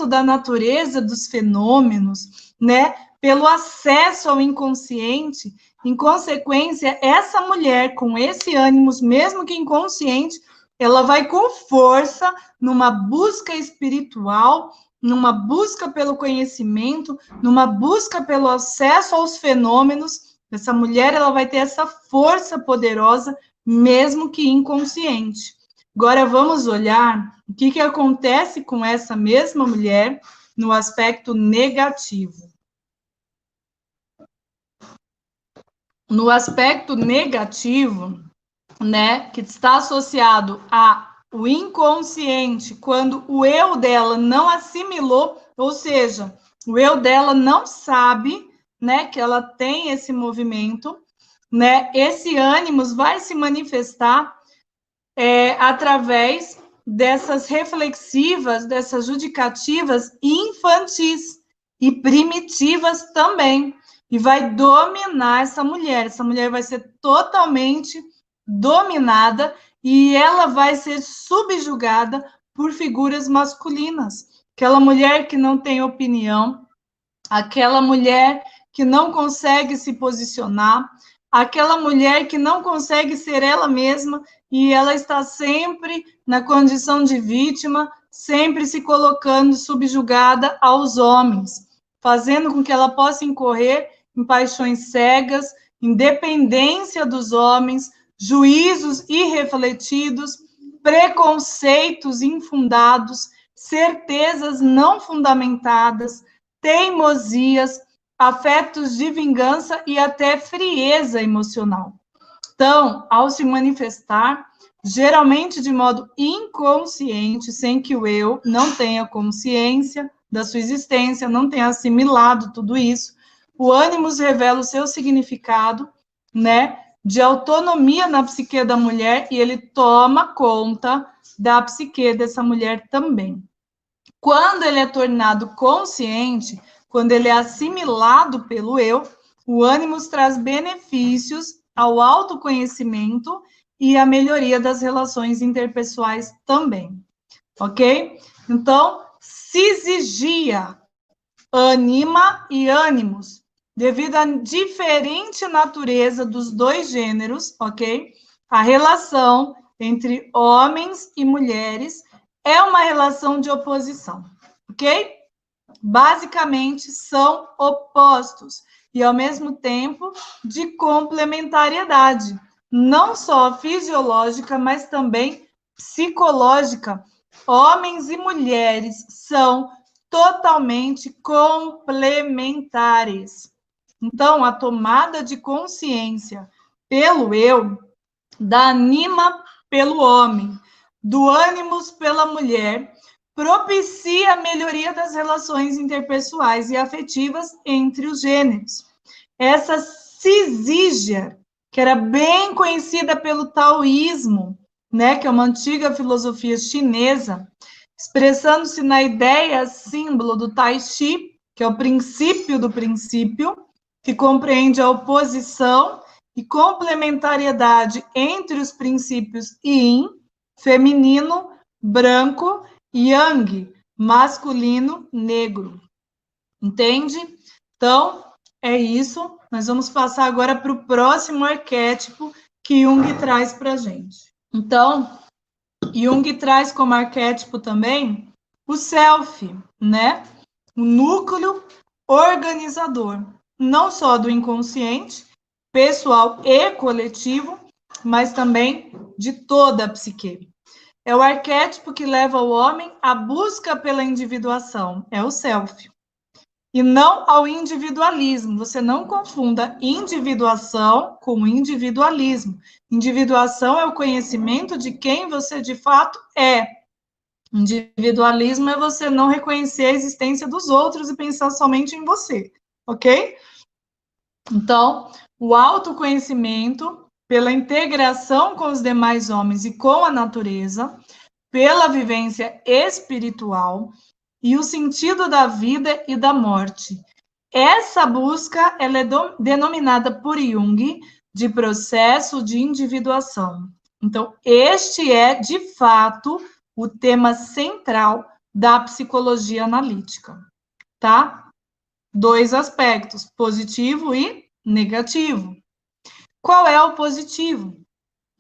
da natureza dos fenômenos, né? Pelo acesso ao inconsciente. Em consequência, essa mulher com esse ânimos, mesmo que inconsciente, ela vai com força numa busca espiritual, numa busca pelo conhecimento, numa busca pelo acesso aos fenômenos. Essa mulher, ela vai ter essa força poderosa, mesmo que inconsciente. Agora, vamos olhar o que acontece com essa mesma mulher no aspecto negativo. No aspecto negativo, né, que está associado ao inconsciente, quando o eu dela não assimilou, ou seja, o eu dela não sabe, né, que ela tem esse movimento, né, esse ânimos vai se manifestar através dessas reflexivas, dessas judicativas infantis e primitivas também, e vai dominar essa mulher. Essa mulher vai ser totalmente dominada e ela vai ser subjugada por figuras masculinas. Aquela mulher que não tem opinião, aquela mulher que não consegue se posicionar, aquela mulher que não consegue ser ela mesma e ela está sempre na condição de vítima, sempre se colocando subjugada aos homens, fazendo com que ela possa incorrer em paixões cegas, independência dos homens, juízos irrefletidos, preconceitos infundados, certezas não fundamentadas, teimosias, afetos de vingança e até frieza emocional. Então, ao se manifestar, geralmente de modo inconsciente, sem que o eu não tenha consciência da sua existência, não tenha assimilado tudo isso, o ânimos revela o seu significado, né, de autonomia na psique da mulher e ele toma conta da psique dessa mulher também. Quando ele é tornado consciente, quando ele é assimilado pelo eu, o ânimos traz benefícios ao autoconhecimento e à melhoria das relações interpessoais também, ok? Então, sisigia, anima e ânimos, devido à diferente natureza dos dois gêneros, ok? A relação entre homens e mulheres é uma relação de oposição, ok? Basicamente, são opostos e, ao mesmo tempo, de complementariedade, não só fisiológica, mas também psicológica. Homens e mulheres são totalmente complementares. Então, a tomada de consciência pelo eu, da anima pelo homem, do ânimos pela mulher, propicia a melhoria das relações interpessoais e afetivas entre os gêneros. Essa cisígia, que era bem conhecida pelo taoísmo, né, que é uma antiga filosofia chinesa, expressando-se na ideia símbolo do Tai Chi, que é o princípio do princípio, que compreende a oposição e complementariedade entre os princípios Yin, feminino, branco, Yang, masculino, negro. Entende? Então, é isso. Nós vamos passar agora para o próximo arquétipo que Jung traz para a gente. Então, Jung traz como arquétipo também o self, né? O núcleo organizador, não só do inconsciente, pessoal e coletivo, mas também de toda a psique. É o arquétipo que leva o homem à busca pela individuação, é o self. E não ao individualismo. Você não confunda individuação com individualismo. Individuação é o conhecimento de quem você de fato é. Individualismo é você não reconhecer a existência dos outros e pensar somente em você, ok? Então, o autoconhecimento, pela integração com os demais homens e com a natureza, pela vivência espiritual e o sentido da vida e da morte. Essa busca ela é denominada por Jung de processo de individuação. Então, este é, de fato, o tema central da psicologia analítica, tá? 2 aspectos, positivo e negativo. Qual é o positivo?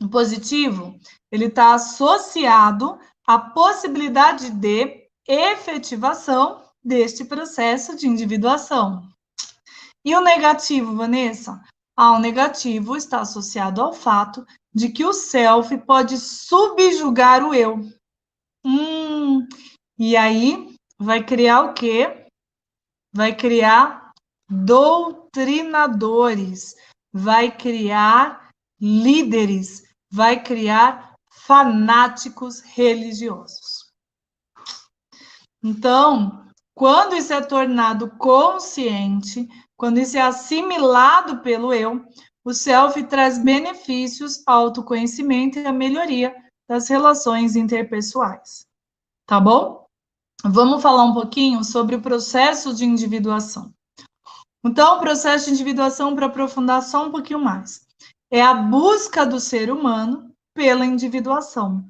O positivo, ele está associado à possibilidade de efetivação deste processo de individuação. E o negativo, Vanessa? O negativo está associado ao fato de que o self pode subjugar o eu. E aí vai criar o quê? Vai criar doutrinadores, vai criar líderes, vai criar fanáticos religiosos. Então, quando isso é tornado consciente, quando isso é assimilado pelo eu, o self traz benefícios ao autoconhecimento e à melhoria das relações interpessoais. Tá bom? Vamos falar um pouquinho sobre o processo de individuação. Então, o processo de individuação, para aprofundar só um pouquinho mais, é a busca do ser humano pela individuação,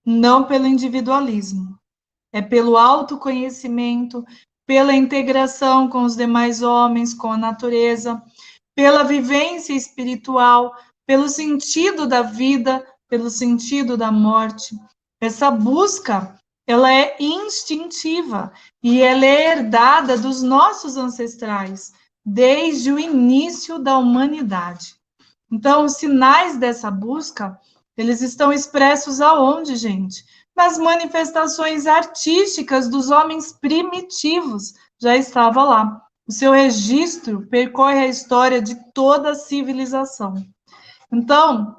não pelo individualismo. É pelo autoconhecimento, pela integração com os demais homens, com a natureza, pela vivência espiritual, pelo sentido da vida, pelo sentido da morte. Essa busca, ela é instintiva e ela é herdada dos nossos ancestrais, desde o início da humanidade. Então, os sinais dessa busca, eles estão expressos aonde, gente? Nas manifestações artísticas dos homens primitivos, já estava lá. O seu registro percorre a história de toda a civilização. Então,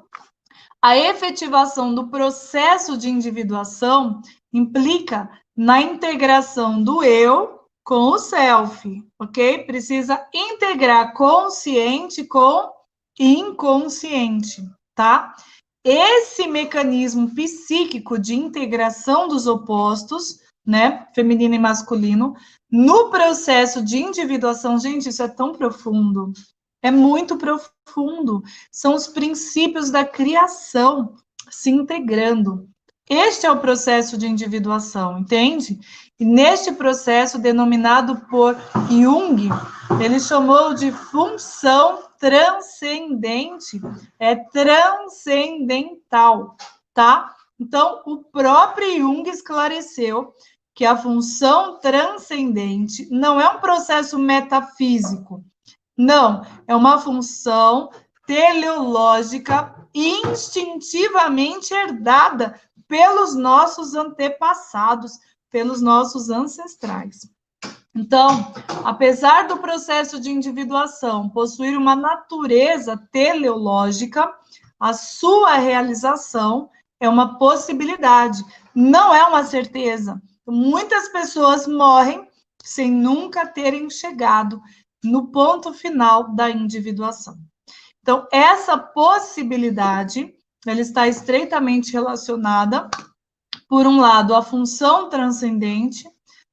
a efetivação do processo de individuação implica na integração do eu com o self, ok? Precisa integrar consciente com inconsciente, tá? Esse mecanismo psíquico de integração dos opostos, né, feminino e masculino, no processo de individuação, gente, isso é tão profundo, é muito profundo, são os princípios da criação se integrando. Este é o processo de individuação, entende? E neste processo, denominado por Jung, ele chamou de função transcendente, é transcendental, tá? Então, o próprio Jung esclareceu que a função transcendente não é um processo metafísico, não, é uma função teleológica instintivamente herdada pelos nossos antepassados, pelos nossos ancestrais. Então, apesar do processo de individuação possuir uma natureza teleológica, a sua realização é uma possibilidade, não é uma certeza. Muitas pessoas morrem sem nunca terem chegado no ponto final da individuação. Então, essa possibilidade, ela está estreitamente relacionada, por um lado, à função transcendente,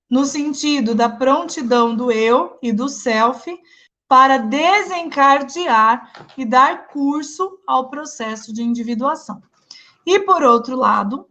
no sentido da prontidão do eu e do self para desencadear e dar curso ao processo de individuação. E, por outro lado,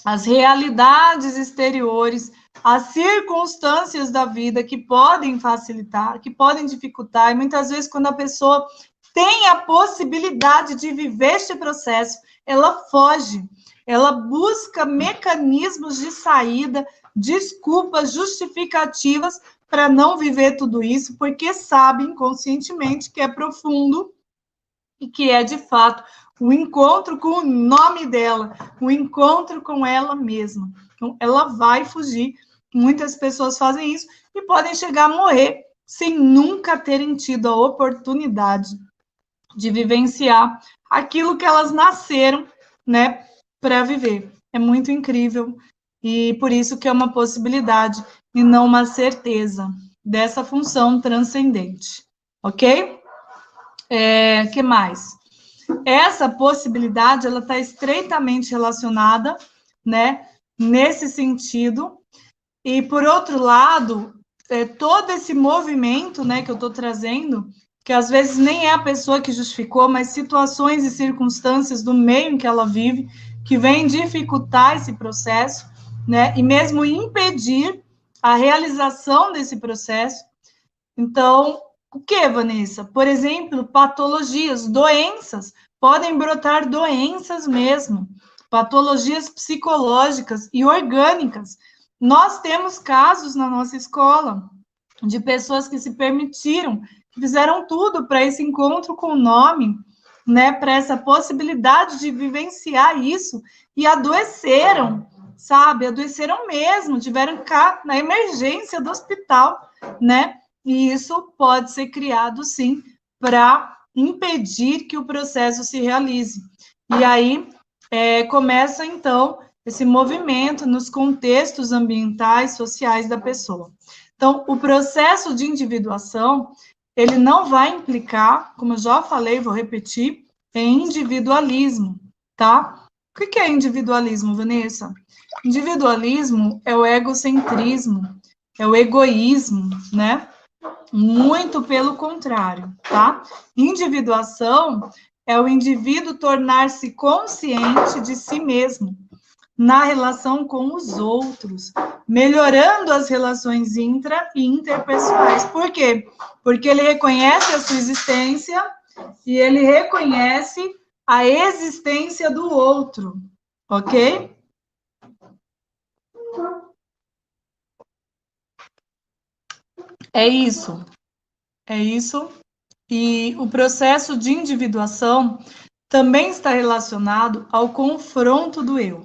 as realidades exteriores, as circunstâncias da vida que podem facilitar, que podem dificultar, e muitas vezes quando a pessoa tem a possibilidade de viver este processo, ela foge, ela busca mecanismos de saída, desculpas, justificativas para não viver tudo isso, porque sabe inconscientemente que é profundo e que é, de fato, o encontro com o nome dela, o encontro com ela mesma. Então, ela vai fugir. Muitas pessoas fazem isso e podem chegar a morrer sem nunca terem tido a oportunidade de vivenciar aquilo que elas nasceram, né, para viver. É muito incrível e por isso que é uma possibilidade e não uma certeza dessa função transcendente, ok? Que mais? Essa possibilidade, ela está estreitamente relacionada, né, nesse sentido, e por outro lado, todo esse movimento, né, que eu estou trazendo, que às vezes nem é a pessoa que justificou, mas situações e circunstâncias do meio em que ela vive, que vem dificultar esse processo, né, e mesmo impedir a realização desse processo. Então, o que, Vanessa? Por exemplo, patologias, doenças podem brotar doenças mesmo, patologias psicológicas e orgânicas. Nós temos casos na nossa escola de pessoas que se permitiram, que fizeram tudo para esse encontro com o nome, né, para essa possibilidade de vivenciar isso, e adoeceram, sabe? Adoeceram mesmo, tiveram cá na emergência do hospital, né? E isso pode ser criado, sim, para impedir que o processo se realize. E aí começa, então, esse movimento nos contextos ambientais, sociais da pessoa. Então, o processo de individuação, ele não vai implicar, como eu já falei, vou repetir, em individualismo, tá? O que é individualismo, Vanessa? Individualismo é o egocentrismo, é o egoísmo, né? Muito pelo contrário, tá? Individuação é o indivíduo tornar-se consciente de si mesmo na relação com os outros, melhorando as relações intra e interpessoais. Por quê? Porque ele reconhece a sua existência e ele reconhece a existência do outro, ok? É isso. É isso. E o processo de individuação também está relacionado ao confronto do eu,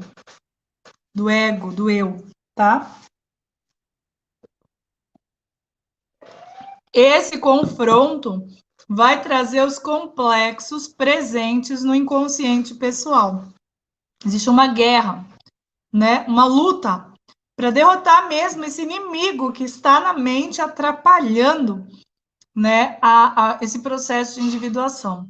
do ego, do eu, tá? Esse confronto vai trazer os complexos presentes no inconsciente pessoal. Existe uma guerra, né? Uma luta para derrotar mesmo esse inimigo que está na mente atrapalhando, né, esse processo de individuação.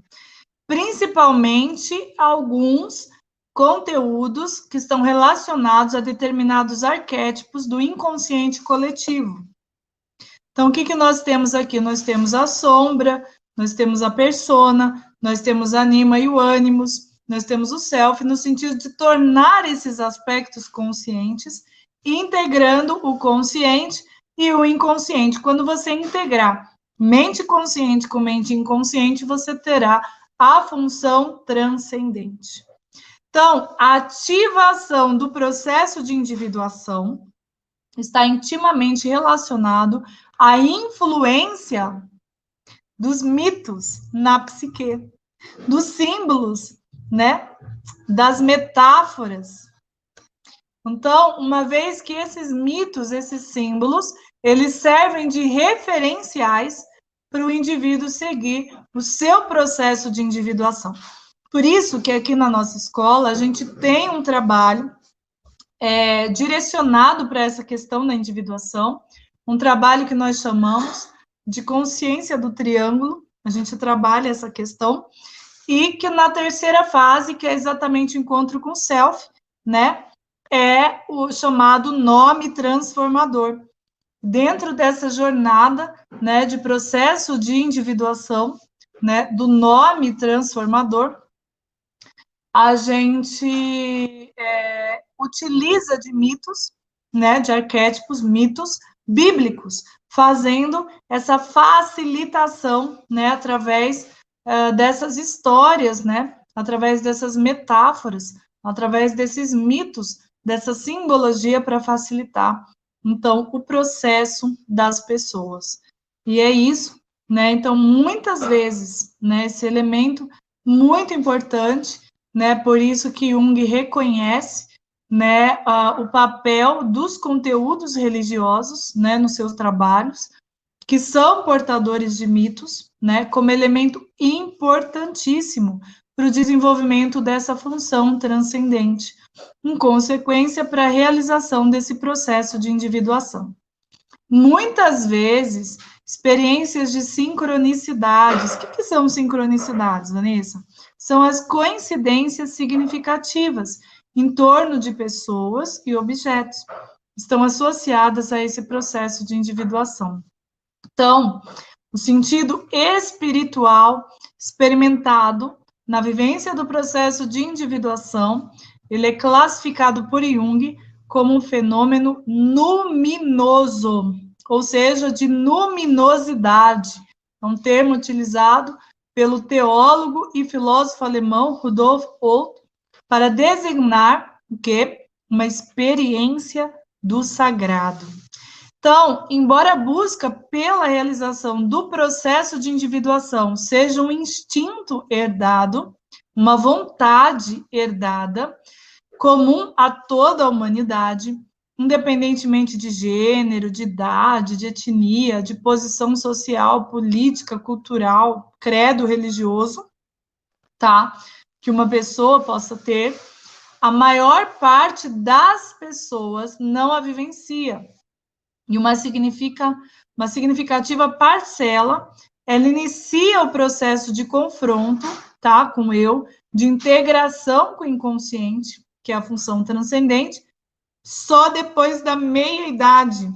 Principalmente alguns conteúdos que estão relacionados a determinados arquétipos do inconsciente coletivo. Então, o que nós temos aqui? Nós temos a sombra, nós temos a persona, nós temos a anima e o ânimos, nós temos o self, no sentido de tornar esses aspectos conscientes, integrando o consciente e o inconsciente. Quando você integrar mente consciente com mente inconsciente, você terá a função transcendente. Então, a ativação do processo de individuação está intimamente relacionado à influência dos mitos na psique, dos símbolos, né, das metáforas. Então, uma vez que esses mitos, esses símbolos, eles servem de referenciais para o indivíduo seguir o seu processo de individuação. Por isso que aqui na nossa escola a gente tem um trabalho direcionado para essa questão da individuação, um trabalho que nós chamamos de consciência do triângulo, a gente trabalha essa questão, e que na terceira fase, que é exatamente o encontro com o self, né, é o chamado nome transformador. Dentro dessa jornada, né, de processo de individuação, né, do nome transformador, a gente utiliza de mitos, né, de arquétipos, mitos bíblicos, fazendo essa facilitação, né, através dessas histórias, né, através dessas metáforas, através desses mitos, dessa simbologia para facilitar, então, o processo das pessoas. E é isso, né, então, muitas vezes, né, esse elemento muito importante, né, por isso que Jung reconhece, né, o papel dos conteúdos religiosos, né, nos seus trabalhos, que são portadores de mitos, né, como elemento importantíssimo para o desenvolvimento dessa função transcendente, em consequência para a realização desse processo de individuação. Muitas vezes, experiências de sincronicidades. O que são sincronicidades, Vanessa? São as coincidências significativas em torno de pessoas e objetos. Estão associadas a esse processo de individuação. Então, o sentido espiritual experimentado na vivência do processo de individuação, ele é classificado por Jung como um fenômeno luminoso, ou seja, de luminosidade. É um termo utilizado pelo teólogo e filósofo alemão Rudolf Otto para designar o quê? Uma experiência do sagrado. Então, embora a busca pela realização do processo de individuação seja um instinto herdado, uma vontade herdada, comum a toda a humanidade, independentemente de gênero, de idade, de etnia, de posição social, política, cultural, credo religioso, tá? Que uma pessoa possa ter, a maior parte das pessoas não a vivencia. E uma significativa parcela, ela inicia o processo de confronto, tá? Com o eu, de integração com o inconsciente, que é a função transcendente, só depois da meia-idade,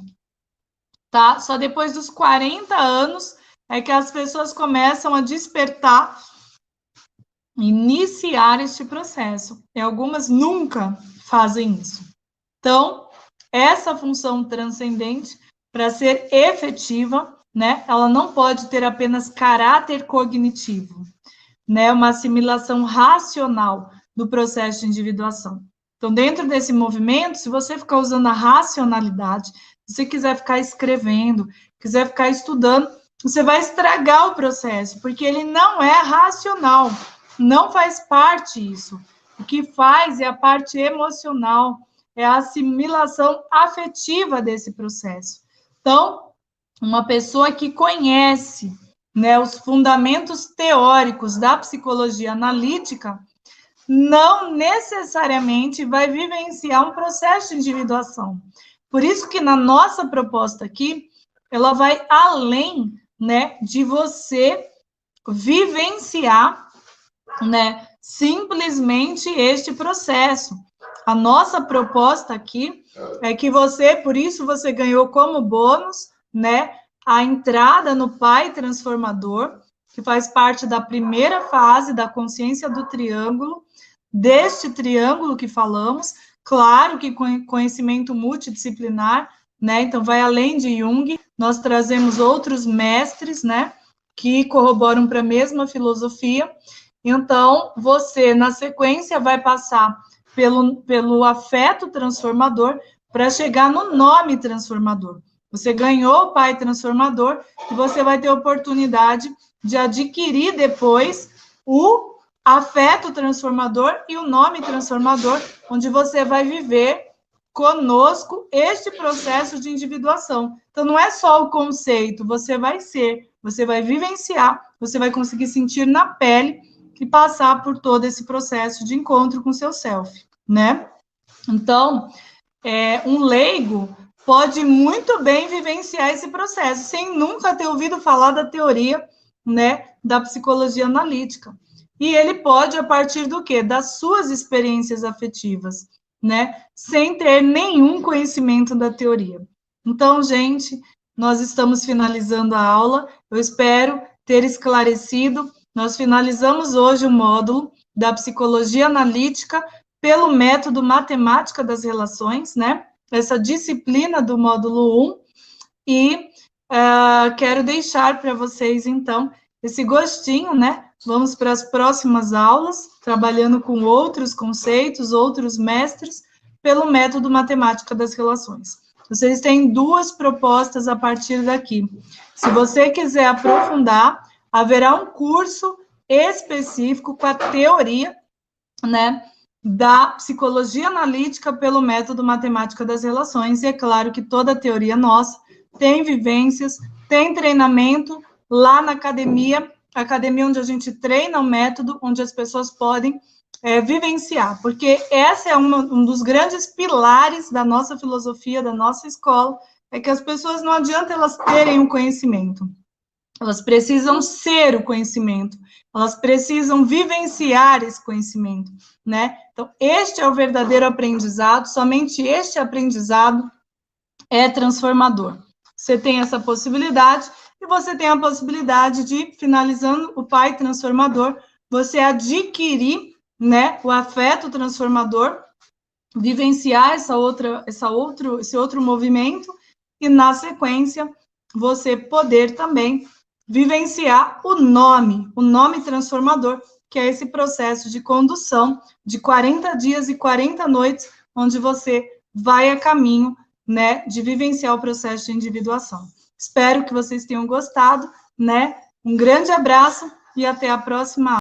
tá? Só depois dos 40 anos é que as pessoas começam a despertar, iniciar este processo. E algumas nunca fazem isso. Então, essa função transcendente, para ser efetiva, né, ela não pode ter apenas caráter cognitivo, né, uma assimilação racional do processo de individuação. Então, dentro desse movimento, se você ficar usando a racionalidade, se você quiser ficar escrevendo, quiser ficar estudando, você vai estragar o processo, porque ele não é racional, não faz parte isso. O que faz é a parte emocional, é a assimilação afetiva desse processo. Então, uma pessoa que conhece, né, os fundamentos teóricos da psicologia analítica, não necessariamente vai vivenciar um processo de individuação. Por isso que na nossa proposta aqui, ela vai além, né, de você vivenciar, né, simplesmente este processo. A nossa proposta aqui é que você, por isso você ganhou como bônus, né, a entrada no Pai Transformador, que faz parte da primeira fase da consciência do triângulo, deste triângulo que falamos, claro que com conhecimento multidisciplinar, né, então vai além de Jung, nós trazemos outros mestres, né, que corroboram para a mesma filosofia. Então, você, na sequência, vai passar pelo afeto transformador para chegar no nome transformador. Você ganhou o Pai Transformador e você vai ter oportunidade de adquirir depois o afeto transformador e o nome transformador, onde você vai viver conosco este processo de individuação. Então, não é só o conceito, você vai ser, você vai vivenciar, você vai conseguir sentir na pele e passar por todo esse processo de encontro com seu self, né? Então, um leigo pode muito bem vivenciar esse processo, sem nunca ter ouvido falar da teoria, né, da psicologia analítica. E ele pode, a partir do quê? Das suas experiências afetivas, né, sem ter nenhum conhecimento da teoria. Então, gente, nós estamos finalizando a aula, eu espero ter esclarecido. Nós finalizamos hoje o módulo da psicologia analítica pelo método matemática das relações, né? Essa disciplina do módulo 1, e quero deixar para vocês, então, esse gostinho, né? Vamos para as próximas aulas, trabalhando com outros conceitos, outros mestres, pelo método matemática das relações. Vocês têm 2 propostas a partir daqui. Se você quiser aprofundar, haverá um curso específico com a teoria, né, da psicologia analítica pelo método matemática das relações, e é claro que toda a teoria nossa tem vivências, tem treinamento lá na academia onde a gente treina o método, onde as pessoas podem vivenciar, porque essa é um dos grandes pilares da nossa filosofia, da nossa escola, é que as pessoas, não adianta elas terem um conhecimento, elas precisam ser o conhecimento, elas precisam vivenciar esse conhecimento, né? Então, este é o verdadeiro aprendizado, somente este aprendizado é transformador. Você tem essa possibilidade, e você tem a possibilidade de, finalizando o Pai Transformador, você adquirir, né, o afeto transformador, vivenciar esse outro movimento, e na sequência, você poder também vivenciar o nome transformador, que é esse processo de condução de 40 dias e 40 noites, onde você vai a caminho, né, de vivenciar o processo de individuação. Espero que vocês tenham gostado, né? Um grande abraço e até a próxima aula.